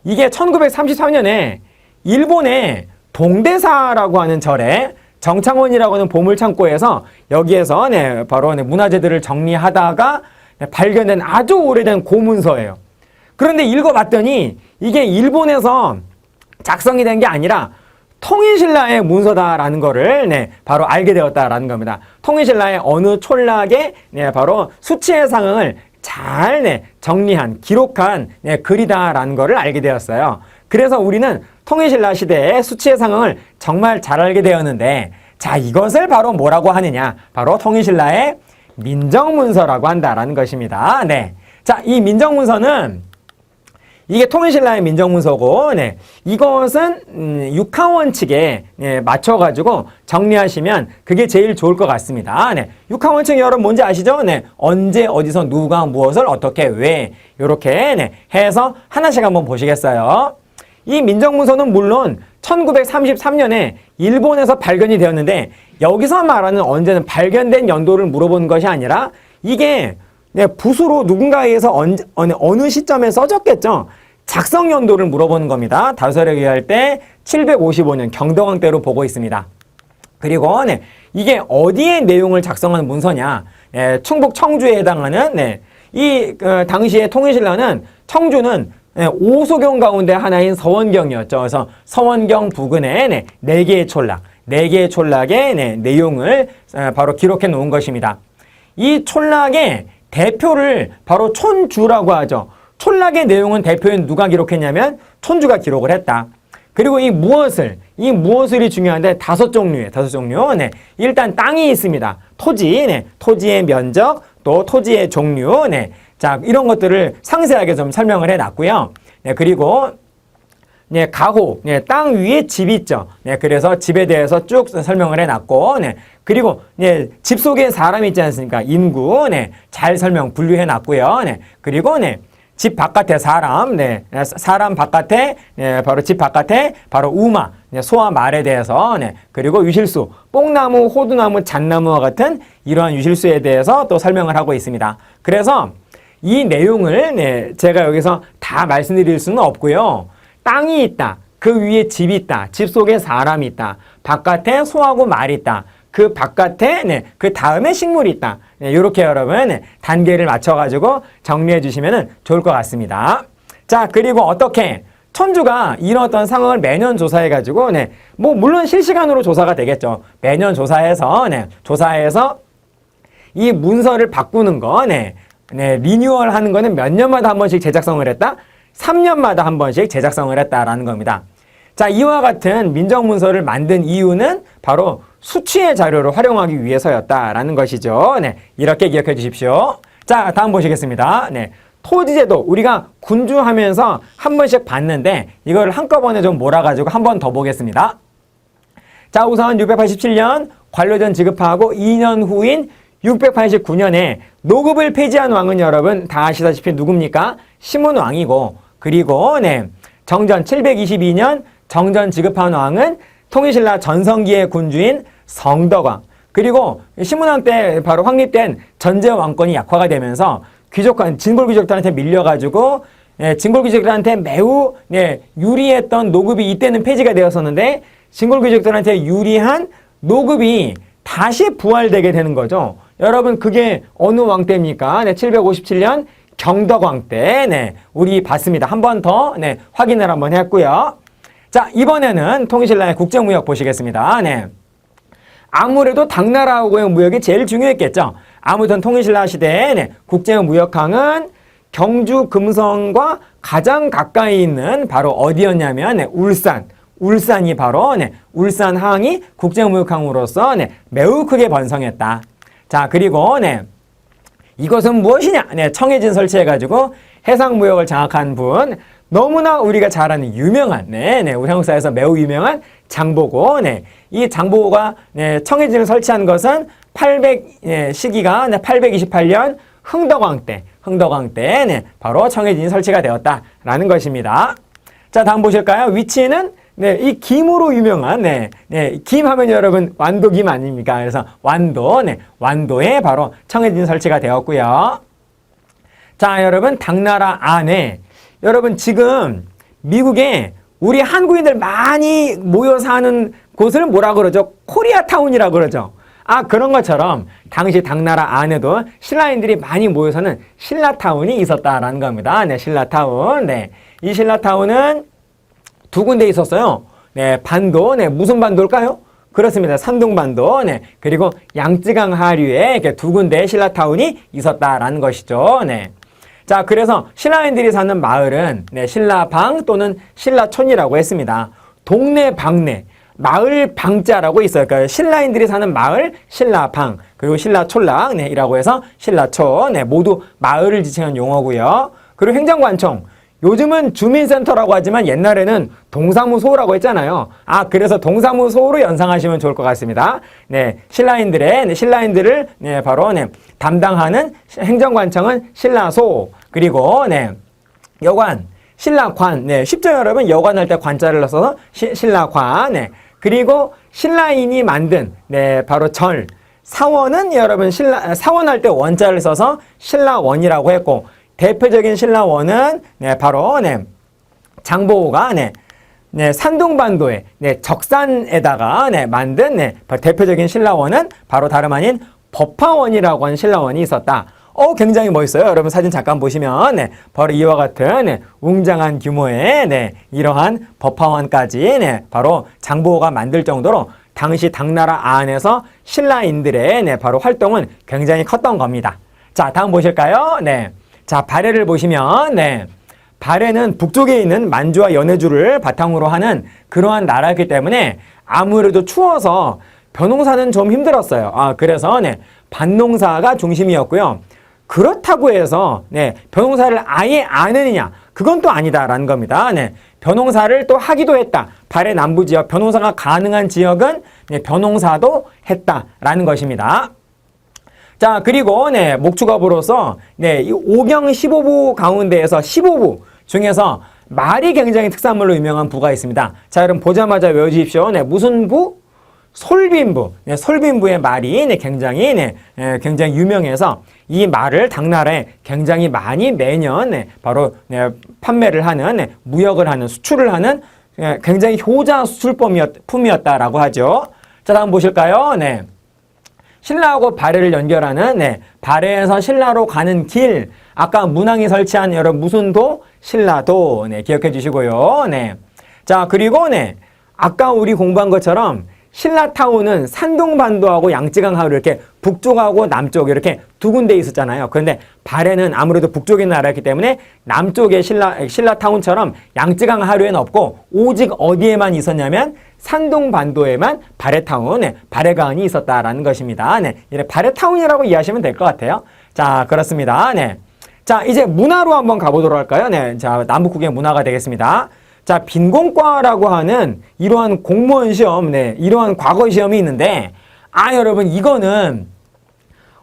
이게 1933년에 일본의 동대사라고 하는 절에 정창원이라고 하는 보물창고에서 여기에서 바로 문화재들을 정리하다가 발견된 아주 오래된 고문서예요. 그런데 읽어봤더니 이게 일본에서 작성이 된 게 아니라 통일신라의 문서다라는 거를 바로 알게 되었다라는 겁니다. 통일신라의 어느 촌락에 바로 수치의 상황을 잘 정리한, 기록한 글이다라는 거를 알게 되었어요. 그래서 우리는 통일신라 시대의 수치의 상황을 정말 잘 알게 되었는데, 자, 이것을 바로 뭐라고 하느냐? 바로 통일신라의 민정문서라고 한다라는 것입니다. 자, 이 민정문서는 이게 통일신라의 민정문서고, 이것은 육하원칙에 맞춰가지고 정리하시면 그게 제일 좋을 것 같습니다. 육하원칙 여러분 뭔지 아시죠? 언제, 어디서, 누가, 무엇을, 어떻게, 왜 이렇게 해서 하나씩 한번 보시겠어요? 이 민정문서는 물론 1933년에 일본에서 발견이 되었는데, 여기서 말하는 언제는 발견된 연도를 물어보는 것이 아니라 이게 붓으로 누군가에 의해서 어느 시점에 써졌겠죠. 작성 연도를 물어보는 겁니다. 다설에 의할 때 755년 경덕왕 때로 보고 있습니다. 그리고 이게 어디에 내용을 작성한 문서냐? 충북 청주에 해당하는 이 당시의 통일신라는 청주는 오소경 가운데 하나인 서원경이었죠. 그래서 서원경 부근에 4개의 촌락, 4개의 촌락의 내용을 바로 기록해 놓은 것입니다. 이 촌락의 대표를 바로 촌주라고 하죠. 촌락의 내용은 대표인 누가 기록했냐면 촌주가 기록을 했다. 그리고 이 무엇을이 중요한데 5종류예요. 5종류. 일단 땅이 있습니다. 토지, 토지의 면적, 또 토지의 종류. 자, 이런 것들을 상세하게 좀 설명을 해놨고요. 그리고 가호, 땅 위에 집이 있죠. 그래서 집에 대해서 쭉 설명을 해놨고, 그리고 집 속에 사람이 있지 않습니까? 인구, 잘 분류해놨고요. 그리고 집 바깥에 사람 바깥에 바로 집 바깥에 바로 우마, 소와 말에 대해서, 그리고 유실수, 뽕나무, 호두나무, 잣나무와 같은 이러한 유실수에 대해서 또 설명을 하고 있습니다. 그래서 이 내용을 제가 여기서 다 말씀드릴 수는 없고요. 땅이 있다. 그 위에 집이 있다. 집 속에 사람이 있다. 바깥에 소하고 말이 있다. 그 바깥에 그 다음에 식물이 있다. 이렇게 여러분 단계를 맞춰가지고 정리해 주시면 좋을 것 같습니다. 자, 그리고 어떻게 천주가 이런 어떤 상황을 매년 조사해가지고 뭐 물론 실시간으로 조사가 되겠죠. 매년 조사해서 이 문서를 바꾸는 거, 리뉴얼 하는 거는 몇 년마다 한 번씩 제작성을 했다? 3년마다 한 번씩 제작성을 했다라는 겁니다. 자, 이와 같은 민정문서를 만든 이유는 바로 수치의 자료를 활용하기 위해서였다라는 것이죠. 이렇게 기억해 주십시오. 자, 다음 보시겠습니다. 토지제도 우리가 군주하면서 한 번씩 봤는데 이걸 한꺼번에 좀 몰아가지고 한 번 더 보겠습니다. 자, 우선 687년 관료전 지급하고 2년 후인 689년에 노급을 폐지한 왕은 여러분 다 아시다시피 누굽니까? 시문왕이고, 그리고 정전 722년 정전 지급한 왕은 통일신라 전성기의 군주인 성덕왕. 그리고 시문왕 때 바로 확립된 전제 왕권이 약화가 되면서 진골귀족들한테 밀려가지고 진골귀족들한테 매우 유리했던 노급이 이때는 폐지가 되었었는데 진골귀족들한테 유리한 노급이 다시 부활되게 되는 거죠. 여러분 그게 어느 왕 때입니까? 757년 경덕왕 때 우리 봤습니다. 한 번 더 확인을 한번 했고요. 자, 이번에는 통일신라의 국제무역 보시겠습니다. 아무래도 당나라하고의 무역이 제일 중요했겠죠. 아무튼 통일신라 시대에 국제무역항은 경주 금성과 가장 가까이 있는 바로 어디였냐면 울산이 바로 울산항이 국제무역항으로서 매우 크게 번성했다. 자, 그리고 이것은 무엇이냐? 청해진 설치해가지고 해상무역을 장악한 분, 너무나 우리가 잘 아는 유명한 우리 한국사에서 매우 유명한 장보고, 이 장보고가 청해진을 설치한 것은 시기가 828년 흥덕왕 때 바로 청해진이 설치가 되었다라는 것입니다. 자, 다음 보실까요? 위치는 이 김으로 유명한 김 하면 여러분 완도김 아닙니까? 그래서 완도에 바로 청해진 설치가 되었고요. 자, 여러분 당나라 안에 여러분 지금 미국에 우리 한국인들 많이 모여 사는 곳을 뭐라 그러죠? 코리아타운이라고 그러죠. 아, 그런 것처럼 당시 당나라 안에도 신라인들이 많이 모여 사는 신라타운이 있었다라는 겁니다. 신라타운. 이 신라타운은 두 군데 있었어요. 반도. 무슨 반도일까요? 그렇습니다. 산둥반도. 그리고 양쯔강 하류에 이렇게 두 군데의 신라타운이 있었다라는 것이죠. 자, 그래서 신라인들이 사는 마을은 신라방 또는 신라촌이라고 했습니다. 동네 방네, 마을 방자라고 있어요. 그러니까 신라인들이 사는 마을 신라방, 그리고 신라촌락이라고 해서 신라촌, 모두 마을을 지칭한 용어고요. 그리고 행정관청, 요즘은 주민센터라고 하지만 옛날에는 동사무소라고 했잖아요. 아, 그래서 동사무소로 연상하시면 좋을 것 같습니다. 신라인들을 바로 담당하는 행정관청은 신라소, 그리고 여관, 신라관. 쉽죠, 여러분? 여관할 때 관자를 넣어서 신라관. 그리고 신라인이 만든 바로 절, 사원은 여러분 사원할 때 원자를 써서 신라원이라고 했고, 대표적인 신라원은 바로 장보고가 산둥반도에 적산에다가 만든 대표적인 신라원은 바로 다름 아닌 법화원이라고 하는 신라원이 있었다. 굉장히 멋있어요. 여러분 사진 잠깐 보시면 바로 이와 같은 웅장한 규모의 이러한 법화원까지 바로 장보고가 만들 정도로 당시 당나라 안에서 신라인들의 바로 활동은 굉장히 컸던 겁니다. 자, 다음 보실까요? 자, 발해를 보시면 발해는 북쪽에 있는 만주와 연해주를 바탕으로 하는 그러한 나라였기 때문에 아무래도 추워서 벼농사는 좀 힘들었어요. 그래서 밭농사가 중심이었고요. 그렇다고 해서 벼농사를 아예 안 했느냐? 그건 또 아니다라는 겁니다. 벼농사를 또 하기도 했다. 발해 남부 지역 벼농사가 가능한 지역은 벼농사도 했다라는 것입니다. 자, 그리고 목축업으로서 이 오경 15부 가운데에서 15부 중에서 말이 굉장히 특산물로 유명한 부가 있습니다. 자, 여러분 보자마자 외워주십시오. 무슨 부? 솔빈부. 솔빈부의 말이 굉장히 유명해서 이 말을 당나라에 굉장히 많이 매년 바로 판매를 하는, 무역을 하는, 수출을 하는 굉장히 효자 수출품이었다라고 하죠. 자, 다음 보실까요? 신라하고 발해를 연결하는 네, 발해에서 신라로 가는 길. 아까 문항이 설치한 여러분 무슨 도? 신라도. 네, 기억해 주시고요. 네. 자, 그리고 네. 아까 우리 공부한 것처럼 신라타운은 산둥반도하고 양쯔강하로 이렇게 북쪽하고 남쪽 이렇게 두 군데 있었잖아요. 그런데 발해는 아무래도 북쪽의 나라였기 때문에 남쪽의 신라타운처럼 양쯔강하류에는 없고 오직 어디에만 있었냐면 산둥반도에만 발해타운, 네, 발해가은이 있었다라는 것입니다. 네, 이래 발해타운이라고 이해하시면 될 것 같아요. 자, 그렇습니다. 네. 자, 이제 문화로 한번 가보도록 할까요? 네, 자, 남북국의 문화가 되겠습니다. 자, 빈공과라고 하는 이러한 공무원 시험, 네, 이러한 과거 시험이 있는데, 여러분, 이거는,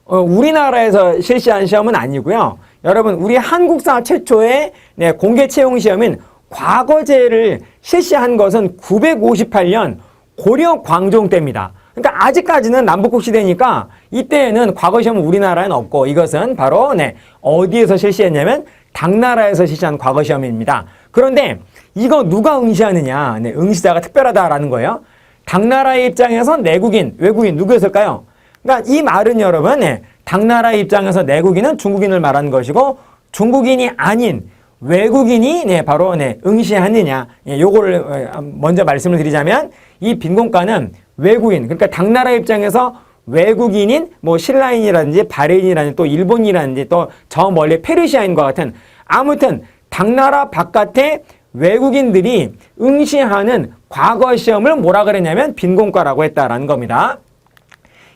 우리나라에서 실시한 시험은 아니고요. 여러분, 우리 한국사 최초의 네, 공개 채용 시험인 과거제를 실시한 것은 958년 고려 광종 때입니다. 그러니까 아직까지는 남북국 시대니까 이때에는 과거 시험은 우리나라에는 없고 이것은 바로 네, 어디에서 실시했냐면 당나라에서 실시한 과거 시험입니다. 그런데 이거 누가 응시하느냐? 네, 응시자가 특별하다라는 거예요. 당나라의 입장에서 내국인, 외국인 누구였을까요? 그러니까 이 말은 여러분, 네, 당나라의 입장에서 내국인은 중국인을 말하는 것이고 중국인이 아닌 외국인이 네, 바로 네, 응시하느냐? 예, 요거를 먼저 말씀을 드리자면 이 빈공과는 외국인, 그러니까 당나라 입장에서 외국인인 뭐 신라인이라든지 발해인이라든지 또 일본이라든지 또 저 멀리 페르시아인과 같은 아무튼 당나라 바깥에 외국인들이 응시하는 과거 시험을 뭐라 그랬냐면 빈공과라고 했다라는 겁니다.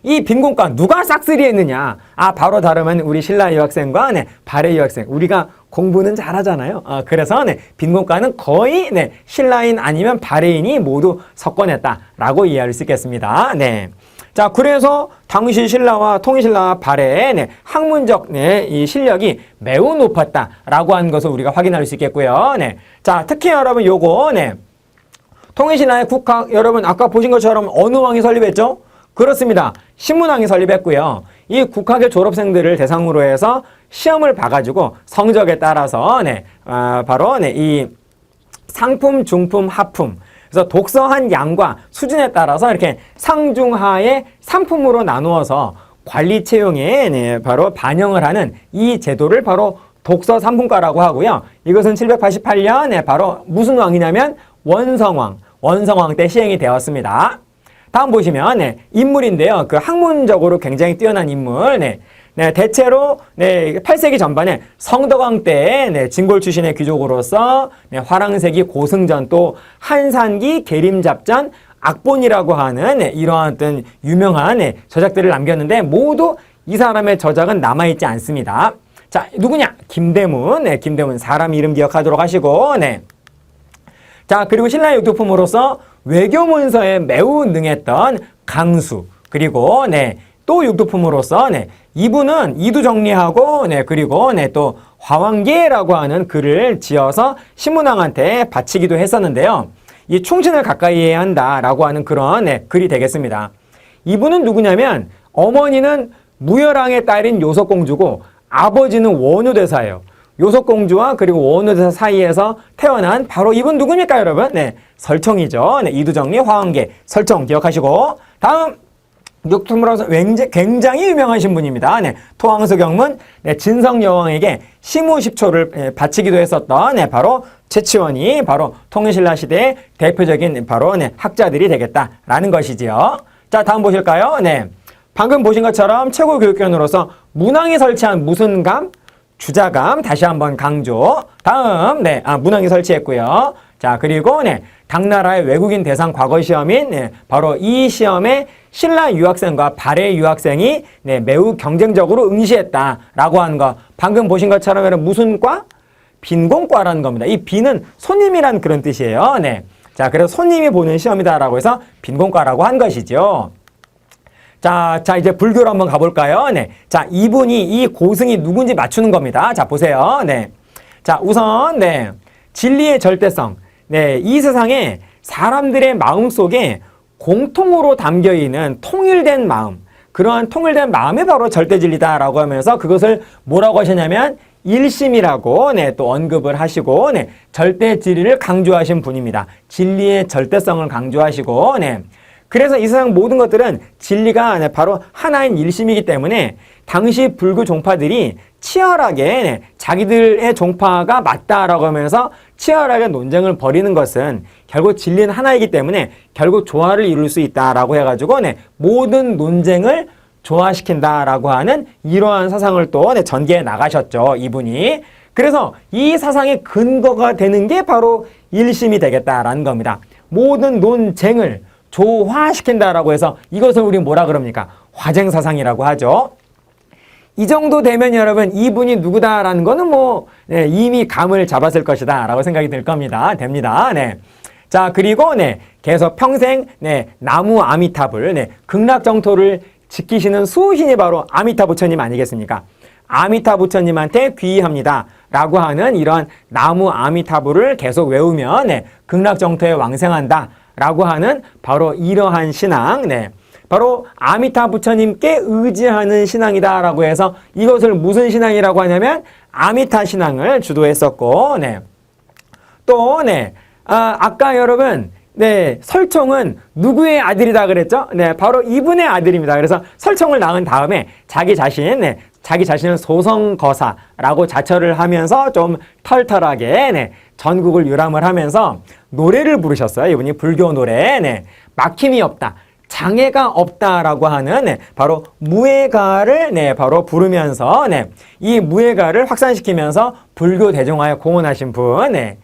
이 빈공과 누가 싹쓸이 했느냐? 바로 다르면 우리 신라 유학생과 네, 발해 유학생. 우리가 공부는 잘하잖아요. 그래서 네, 빈공과는 거의 네, 신라인 아니면 발해인이 모두 석권했다라고 이해할 수 있겠습니다. 네. 자, 그래서 당시 신라와 통일신라와 발해의 네, 학문적 네, 이 실력이 매우 높았다라고 하는 것을 우리가 확인할 수 있겠고요. 네. 자, 특히 여러분 요거 네. 통일신라의 국학 여러분 아까 보신 것처럼 어느 왕이 설립했죠? 그렇습니다. 신문왕이 설립했고요. 이 국학의 졸업생들을 대상으로 해서 시험을 봐가지고 성적에 따라서 네, 바로 네, 이 상품, 중품, 하품 그래서 독서한 양과 수준에 따라서 이렇게 상중하의 상품으로 나누어서 관리 채용에 네, 바로 반영을 하는 이 제도를 바로 독서 3분과라고 하고요. 이것은 788년에 바로 무슨 왕이냐면 원성왕 때 시행이 되었습니다. 다음 보시면 네, 인물인데요. 그 학문적으로 굉장히 뛰어난 인물. 네. 네, 대체로 네, 8세기 전반에 성덕왕 때 네, 진골 출신의 귀족으로서 네, 화랑세기 고승전 또 한산기 계림잡전 악본이라고 하는 네, 이러한 어떤 유명한 네, 저작들을 남겼는데 모두 이 사람의 저작은 남아있지 않습니다. 자, 누구냐? 김대문. 네, 김대문 사람 이름 기억하도록 하시고 네. 자, 그리고 신라의 육두품으로서 외교 문서에 매우 능했던 강수 그리고 네, 또 육두품으로서 네, 이분은 이두 정리하고 네, 그리고 네, 또 화왕계라고 하는 글을 지어서 신문왕한테 바치기도 했었는데요. 이 충신을 가까이 해야 한다라고 하는 그런 네, 글이 되겠습니다. 이분은 누구냐면 어머니는 무열왕의 딸인 요석공주고 아버지는 원효대사예요. 요석공주와 그리고 원효대사 사이에서 태어난 바로 이분 누구입니까, 여러분? 네, 설총이죠. 네, 이두정리, 화왕계, 설총 기억하시고 다음 육품으로서 굉장히 유명하신 분입니다. 네, 토왕서경문 네, 진성여왕에게 시무십초를 바치기도 했었던 네, 바로 최치원이 바로 통일신라 시대의 대표적인 바로 네, 학자들이 되겠다라는 것이지요. 자, 다음 보실까요? 네, 방금 보신 것처럼 최고 교육기관으로서 문왕이 설치한 무슨 감? 주자감 다시 한번 강조. 다음 네, 문항이 설치했고요. 자, 그리고 네, 당나라의 외국인 대상 과거 시험인 네, 바로 이 시험에 신라 유학생과 발해 유학생이 네, 매우 경쟁적으로 응시했다라고 하는 거. 방금 보신 것처럼 무슨 과? 빈공과라는 겁니다. 이 빈은 손님이란 그런 뜻이에요. 네. 자, 그래서 손님이 보는 시험이다라고 해서 빈공과라고 한 것이죠. 자, 이제 불교로 한번 가볼까요? 네. 자, 이분이, 이 고승이 누군지 맞추는 겁니다. 자, 보세요. 네. 자, 우선, 네. 진리의 절대성. 네. 이 세상에 사람들의 마음 속에 공통으로 담겨 있는 통일된 마음. 그러한 통일된 마음이 바로 절대진리다라고 하면서 그것을 뭐라고 하셨냐면 일심이라고 네, 또 언급을 하시고 네, 절대진리를 강조하신 분입니다. 진리의 절대성을 강조하시고 네. 그래서 이 세상 모든 것들은 진리가 바로 하나인 일심이기 때문에 당시 불교 종파들이 치열하게 자기들의 종파가 맞다라고 하면서 치열하게 논쟁을 벌이는 것은 결국 진리는 하나이기 때문에 결국 조화를 이룰 수 있다라고 해가지고 모든 논쟁을 조화시킨다라고 하는 이러한 사상을 또 전개해 나가셨죠, 이분이. 그래서 이 사상의 근거가 되는 게 바로 일심이 되겠다라는 겁니다. 모든 논쟁을 조화시킨다라고 해서 이것을 우리 뭐라 그럽니까? 화쟁사상이라고 하죠. 이 정도 되면 여러분 이분이 누구다라는 거는 이미 감을 잡았을 것이다 라고 생각이 들 겁니다. 됩니다. 자, 그리고 계속 평생 나무 아미타불 극락정토를 지키시는 수신이 바로 아미타 부처님 아니겠습니까? 아미타 부처님한테 귀의합니다 라고 하는 이런 나무 아미타불을 계속 외우면 극락정토에 왕생한다 라고 하는 바로 이러한 신앙, 바로 아미타 부처님께 의지하는 신앙이다라고 해서 이것을 무슨 신앙이라고 하냐면 아미타 신앙을 주도했었고, 또 아까 여러분 설총은 누구의 아들이다 그랬죠? 바로 이분의 아들입니다. 그래서 설총을 낳은 다음에 자기 자신을 소성거사라고 자처를 하면서 좀 털털하게 전국을 유람을 하면서 노래를 부르셨어요. 이분이 불교 노래. 막힘이 없다. 장애가 없다라고 하는 바로 무예가를 바로 부르면서 이 무예가를 확산시키면서 불교 대중화에 공헌하신 분.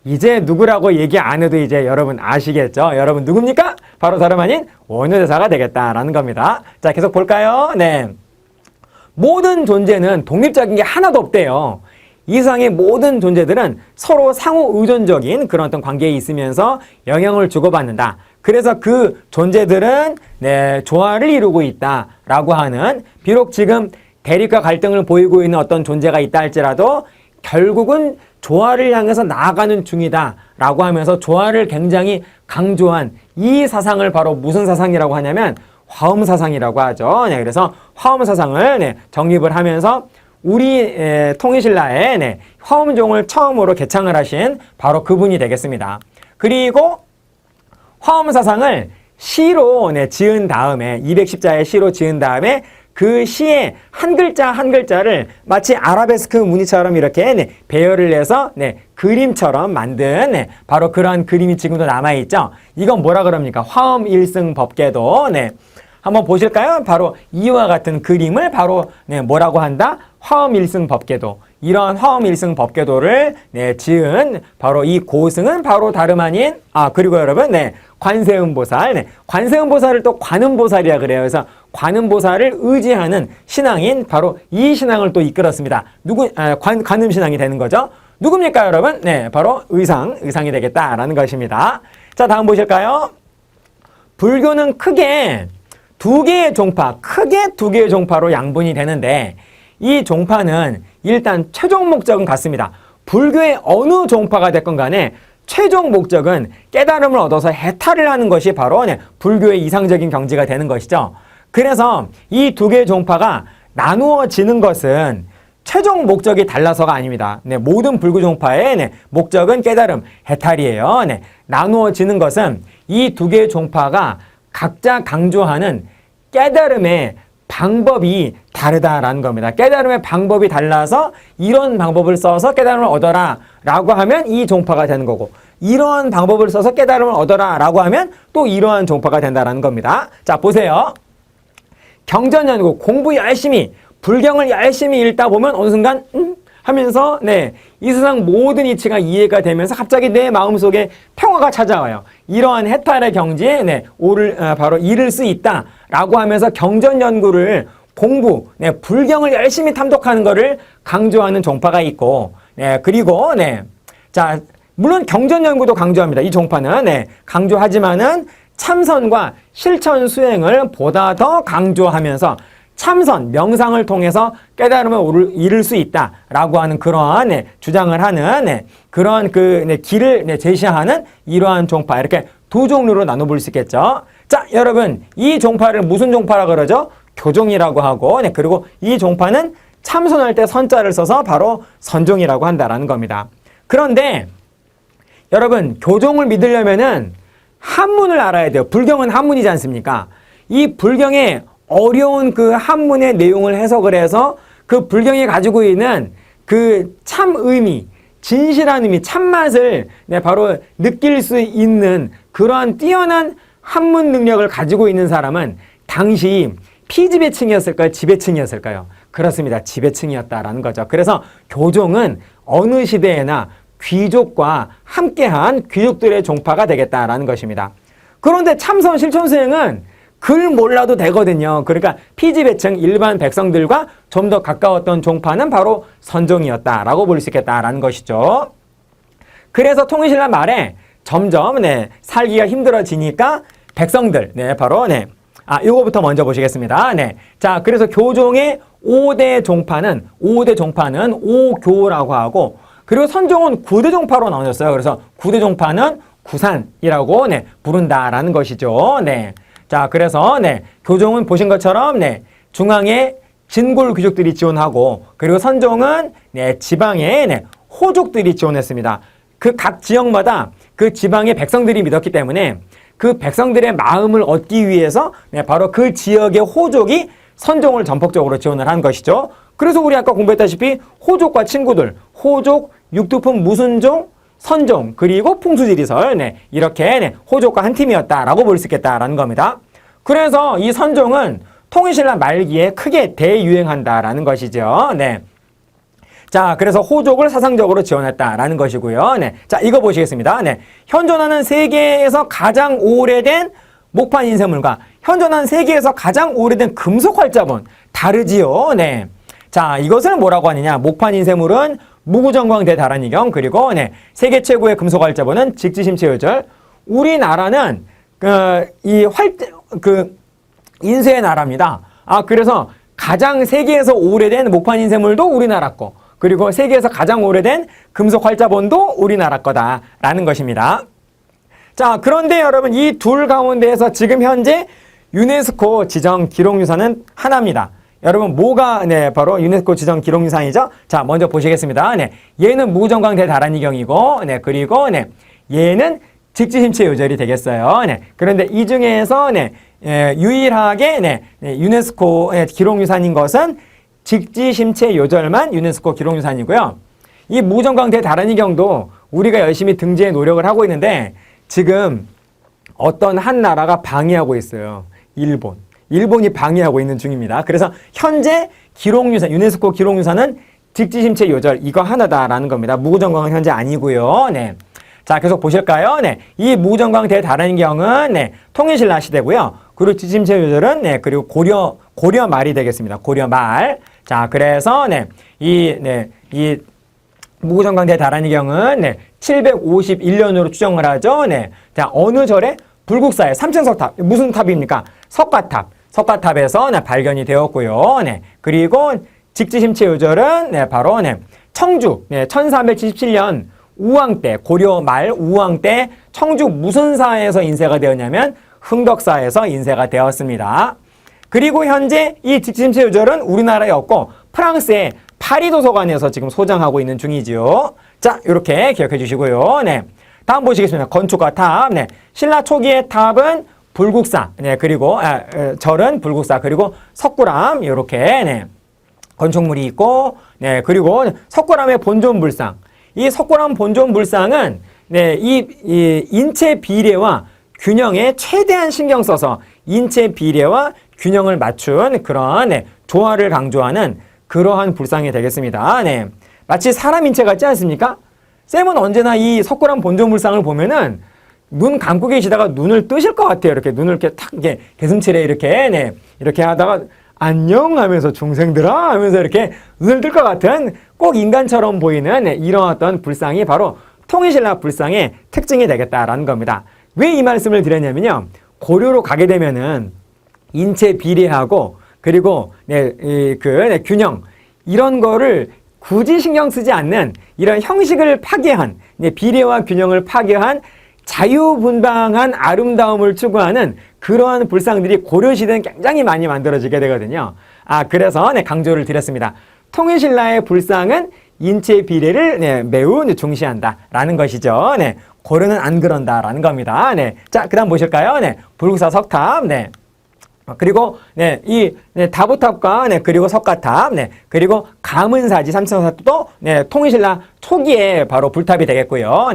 이제 누구라고 얘기 안 해도 이제 여러분 아시겠죠? 여러분 누굽니까? 바로 다름 아닌 원효대사가 되겠다라는 겁니다. 자, 계속 볼까요? 모든 존재는 독립적인 게 하나도 없대요. 이 세상의 모든 존재들은 서로 상호 의존적인 그런 어떤 관계에 있으면서 영향을 주고받는다. 그래서 그 존재들은 조화를 이루고 있다라고 하는, 비록 지금 대립과 갈등을 보이고 있는 어떤 존재가 있다 할지라도 결국은 조화를 향해서 나아가는 중이다라고 하면서 조화를 굉장히 강조한 이 사상을 바로 무슨 사상이라고 하냐면 화엄사상이라고 하죠. 그래서 화엄사상을 정립을 하면서 우리 통일신라에 화엄종을 처음으로 개창을 하신 바로 그분이 되겠습니다. 그리고 화엄사상을 시로 지은 다음에 210자의 시로 지은 다음에 그 시의 한 글자 한 글자를 마치 아라베스크 무늬처럼 이렇게 배열을 해서 그림처럼 만든 바로 그런 그림이 지금도 남아있죠. 이건 뭐라 그럽니까? 화엄일승법계도. 한번 보실까요? 바로 이와 같은 그림을 바로 뭐라고 한다? 화엄일승법계도. 이런 화엄일승법계도를 지은 바로 이 고승은 바로 다름 아닌 그리고 여러분 관세음보살. 관세음보살을 또 관음보살이라 그래요. 그래서 관음보살을 의지하는 신앙인 바로 이 신앙을 또 이끌었습니다. 관음신앙이 되는 거죠. 누굽니까 여러분? 바로 의상이 되겠다라는 것입니다. 자, 다음 보실까요? 불교는 크게 두 개의 종파로 양분이 되는데 이 종파는 일단 최종 목적은 같습니다. 불교의 어느 종파가 됐건 간에 최종 목적은 깨달음을 얻어서 해탈을 하는 것이 바로 불교의 이상적인 경지가 되는 것이죠. 그래서 이 두 개의 종파가 나누어지는 것은 최종 목적이 달라서가 아닙니다. 모든 불교 종파의 목적은 깨달음, 해탈이에요. 나누어지는 것은 이 두 개의 종파가 각자 강조하는 깨달음의 방법이 다르다라는 겁니다. 깨달음의 방법이 달라서 이런 방법을 써서 깨달음을 얻어라 라고 하면 이 종파가 되는 거고, 이러한 방법을 써서 깨달음을 얻어라 라고 하면 또 이러한 종파가 된다라는 겁니다. 자, 보세요. 경전연구, 공부 열심히, 불경을 열심히 읽다 보면 어느 순간 하면서 이 세상 모든 이치가 이해가 되면서 갑자기 내 마음속에 평화가 찾아와요. 이러한 해탈의 경지에 바로 이를 수 있다라고 하면서 경전 연구를 공부, 불경을 열심히 탐독하는 것을 강조하는 종파가 있고, 그리고 자, 물론 경전 연구도 강조합니다. 이 종파는 강조하지만은 참선과 실천 수행을 보다 더 강조하면서 참선, 명상을 통해서 깨달음을 이룰 수 있다라고 하는 그러한 주장을 하는 그런 길을 제시하는 이러한 종파, 이렇게 두 종류로 나눠볼 수 있겠죠. 자, 여러분, 이 종파를 무슨 종파라고 그러죠? 교종이라고 하고, 그리고 이 종파는 참선할 때 선자를 써서 바로 선종이라고 한다라는 겁니다. 그런데 여러분, 교종을 믿으려면은 한문을 알아야 돼요. 불경은 한문이지 않습니까? 이 불경의 어려운 그 한문의 내용을 해석을 해서 그 불경이 가지고 있는 그 참 의미, 진실한 의미, 참맛을 바로 느낄 수 있는 그러한 뛰어난 한문 능력을 가지고 있는 사람은 당시 피지배층이었을까요? 지배층이었을까요? 그렇습니다. 지배층이었다라는 거죠. 그래서 교종은 어느 시대에나 귀족과 함께한 귀족들의 종파가 되겠다라는 것입니다. 그런데 참선 실천수행은 글 몰라도 되거든요. 그러니까 피지배층 일반 백성들과 좀 더 가까웠던 종파는 바로 선종이었다라고 볼 수 있겠다라는 것이죠. 그래서 통일신라 말에 점점 살기가 힘들어지니까 백성들 바로 요거부터 먼저 보시겠습니다. 자, 그래서 교종의 5대 종파는 오교라고 하고, 그리고 선종은 9대 종파로 나눠졌어요. 그래서 9대 종파는 구산이라고 부른다라는 것이죠. 자, 그래서 교종은 보신 것처럼 중앙에 진골 귀족들이 지원하고, 그리고 선종은 지방에 호족들이 지원했습니다. 그 각 지역마다 그 지방의 백성들이 믿었기 때문에 그 백성들의 마음을 얻기 위해서 바로 그 지역의 호족이 선종을 전폭적으로 지원을 한 것이죠. 그래서 우리 아까 공부했다시피 호족과 친구들, 호족, 육두품, 무순종, 선종, 그리고 풍수지리설 이렇게 호족과 한 팀이었다라고 볼 수 있겠다라는 겁니다. 그래서 이 선종은 통일신라 말기에 크게 대유행한다라는 것이죠. 자, 그래서 호족을 사상적으로 지원했다라는 것이고요. 자, 이거 보시겠습니다. 현존하는 세계에서 가장 오래된 목판 인쇄물과 현존하는 세계에서 가장 오래된 금속 활자본 다르지요. 자, 이것을 뭐라고 하느냐? 목판 인쇄물은 무구정광 대다란이경, 그리고 세계 최고의 금속 활자본은 직지심체요절. 우리나라는 인쇄의 나라입니다. 그래서 가장 세계에서 오래된 목판 인쇄물도 우리나라 거, 그리고 세계에서 가장 오래된 금속 활자본도 우리나라 거다라는 것입니다. 자, 그런데 여러분 이 둘 가운데에서 지금 현재 유네스코 지정 기록유산은 하나입니다. 여러분 뭐가 바로 유네스코 지정 기록유산이죠? 자, 먼저 보시겠습니다. 얘는 무구정광 대다란이경이고, 그리고 얘는 직지심체요절이 되겠어요. 그런데 이 중에서 유일하게 유네스코 기록유산인 것은 직지심체요절만 유네스코 기록유산이고요. 이 무구정광 대다란이경도 우리가 열심히 등재에 노력을 하고 있는데 지금 어떤 한 나라가 방해하고 있어요. 일본이 방해하고 있는 중입니다. 그래서 현재 기록유산, 유네스코 기록유산은 직지심체요절 이거 하나다라는 겁니다. 무구정광은 현재 아니고요. 자, 계속 보실까요? 이 무구정광 대다란이경은 통일신라 시대고요. 그리고 직지심체요절은 그리고 고려 말이 되겠습니다. 고려 말. 자, 그래서 이 무구정광 대다란이경은 751년으로 추정을 하죠. 자, 어느 절에 불국사의 삼층석탑, 무슨 탑입니까? 석가탑에서 발견이 되었고요. 그리고 직지심체요절은 바로 청주 1377년 우왕 때, 고려 말 우왕 때 청주 무슨 사에서 인쇄가 되었냐면 흥덕사에서 인쇄가 되었습니다. 그리고 현재 이 직지심체요절은 우리나라에 없고 프랑스의 파리 도서관에서 지금 소장하고 있는 중이지요. 자, 이렇게 기억해 주시고요. 다음 보시겠습니다. 건축과 탑. 신라 초기의 탑은 불국사, 그리고 절은 불국사, 그리고 석굴암 이렇게 건축물이 있고, 그리고 석굴암의 본존불상. 이 석굴암 본존불상은 이 인체 비례와 균형에 최대한 신경 써서 인체 비례와 균형을 맞춘 그런 조화를 강조하는 그러한 불상이 되겠습니다. 마치 사람 인체 같지 않습니까? 쌤은 언제나 이 석굴암 본존불상을 보면은 눈 감고 계시다가 눈을 뜨실 것 같아요. 이렇게 눈을 이렇게 탁 개슴츠레 이렇게 하다가 안녕 하면서 중생들아 하면서 이렇게 눈을 뜰 것 같은 꼭 인간처럼 보이는 이런 어떤 불상이 바로 통일신라 불상의 특징이 되겠다라는 겁니다. 왜 이 말씀을 드렸냐면요. 고려로 가게 되면은 인체 비례하고 그리고 균형 이런 거를 굳이 신경 쓰지 않는 이런 형식을 파괴한 비례와 균형을 파괴한 자유분방한 아름다움을 추구하는 그러한 불상들이 고려시대는 굉장히 많이 만들어지게 되거든요. 그래서 강조를 드렸습니다. 통일신라의 불상은 인체 비례를 매우 중시한다라는 것이죠. 고려는 안 그런다라는 겁니다. 네. 자, 그다음 보실까요? 네. 불국사 석탑. 네. 그리고 다보탑과 그리고 석가탑, 그리고 가문사지 삼층석탑도 통일신라 초기에 바로 불탑이 되겠고요.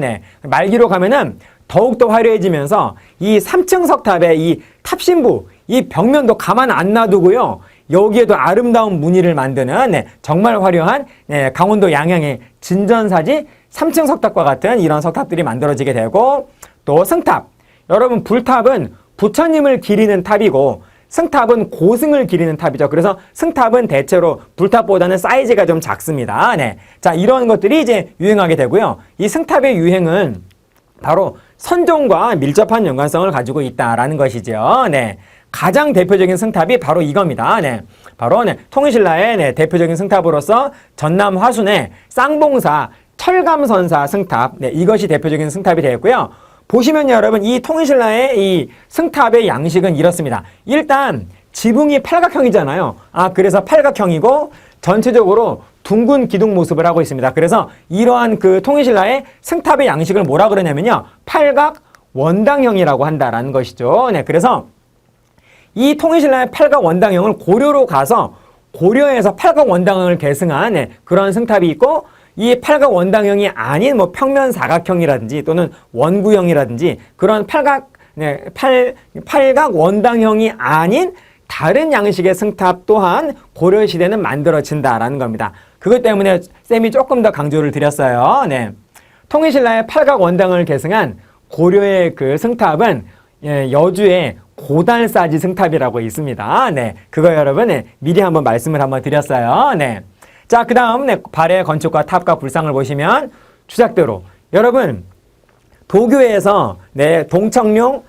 말기로 가면은 더욱더 화려해지면서 이 삼층석탑의 이 탑신부, 이 벽면도 가만 안 놔두고요. 여기에도 아름다운 무늬를 만드는 정말 화려한 강원도 양양의 진전사지 삼층석탑과 같은 이런 석탑들이 만들어지게 되고, 또 승탑. 여러분, 불탑은 부처님을 기리는 탑이고 승탑은 고승을 기리는 탑이죠. 그래서 승탑은 대체로 불탑보다는 사이즈가 좀 작습니다. 자, 이런 것들이 이제 유행하게 되고요. 이 승탑의 유행은 바로 선종과 밀접한 연관성을 가지고 있다라는 것이죠. 가장 대표적인 승탑이 바로 이겁니다. 바로 통일신라의 대표적인 승탑으로서 전남 화순의 쌍봉사 철감선사 승탑, 이것이 대표적인 승탑이 되겠고요. 보시면 여러분, 이 통일신라의 이 승탑의 양식은 이렇습니다. 일단 지붕이 팔각형이잖아요. 그래서 팔각형이고 전체적으로 둥근 기둥 모습을 하고 있습니다. 그래서 이러한 그 통일신라의 승탑의 양식을 뭐라 그러냐면요, 팔각 원당형이라고 한다라는 것이죠. 그래서 이 통일신라의 팔각 원당형을 고려로 가서 고려에서 팔각 원당형을 계승한 그런 승탑이 있고, 이 팔각 원당형이 아닌 뭐 평면 사각형이라든지 또는 원구형이라든지 그런 팔각 원당형이 아닌 다른 양식의 승탑 또한 고려시대는 만들어진다라는 겁니다. 그것 때문에 쌤이 조금 더 강조를 드렸어요. 통일신라의 팔각 원당을 계승한 고려의 그 승탑은 여주의 고달사지 승탑이라고 있습니다. 그거 여러분 미리 한번 말씀을 한번 드렸어요. 자, 그 다음 발의 건축과 탑과 불상을 보시면 주작대로, 여러분 도교에서 동청룡,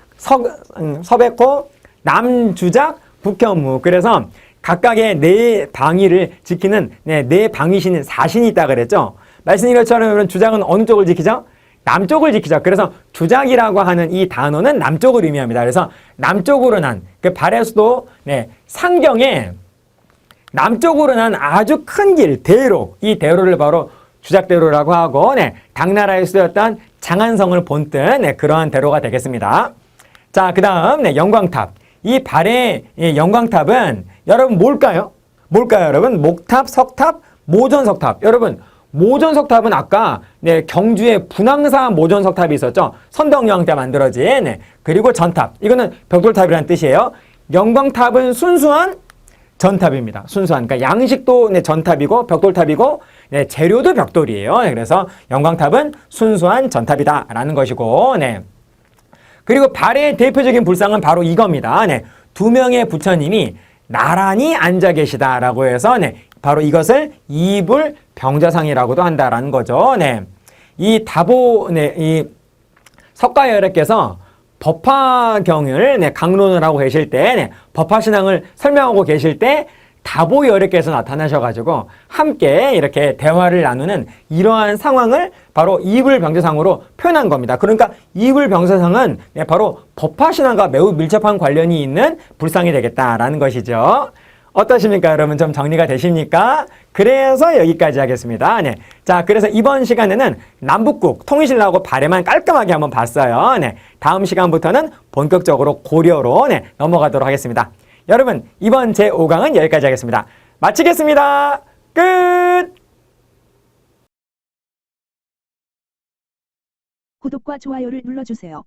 서백호, 남주작, 북현무, 그래서 각각의 네 방위를 지키는 네 방위신 사신이 있다 그랬죠. 말씀드린 것처럼 여러분, 주작은 어느 쪽을 지키죠? 남쪽을 지키죠. 그래서 주작이라고 하는 이 단어는 남쪽을 의미합니다. 그래서 남쪽으로 난 그 발에서도 상경에 남쪽으로 난 아주 큰 길, 대로, 이 대로를 바로 주작대로라고 하고, 당나라에 쓰였던 장안성을 본뜬 그러한 대로가 되겠습니다. 자, 그 다음 영광탑. 이 발의 영광탑은 여러분 뭘까요? 여러분? 목탑, 석탑, 모전석탑. 여러분, 모전석탑은 아까 경주에 분황사 모전석탑이 있었죠. 선덕여왕 때 만들어진. 그리고 전탑. 이거는 벽돌탑이라는 뜻이에요. 영광탑은 순수한 전탑입니다. 순수한. 그러니까 양식도 전탑이고 벽돌탑이고 재료도 벽돌이에요. 그래서 영광탑은 순수한 전탑이다라는 것이고, 그리고 발의 대표적인 불상은 바로 이겁니다. 두 명의 부처님이 나란히 앉아 계시다라고 해서 바로 이것을 이불 병자상이라고도 한다라는 거죠. 이 다보 이 석가여래께서 법화경을 강론을 하고 계실 때, 법화신앙을 설명하고 계실 때 다보여래께서 나타나셔가지고 함께 이렇게 대화를 나누는 이러한 상황을 바로 이불병자상으로 표현한 겁니다. 그러니까 이불병자상은 바로 법화신앙과 매우 밀접한 관련이 있는 불상이 되겠다라는 것이죠. 어떠십니까? 여러분, 좀 정리가 되십니까? 그래서 여기까지 하겠습니다. 자, 그래서 이번 시간에는 남북국 통일신라하고 발해만 깔끔하게 한번 봤어요. 다음 시간부터는 본격적으로 고려로 넘어가도록 하겠습니다. 여러분, 이번 제5강은 여기까지 하겠습니다. 마치겠습니다. 끝! 구독과 좋아요를 눌러주세요.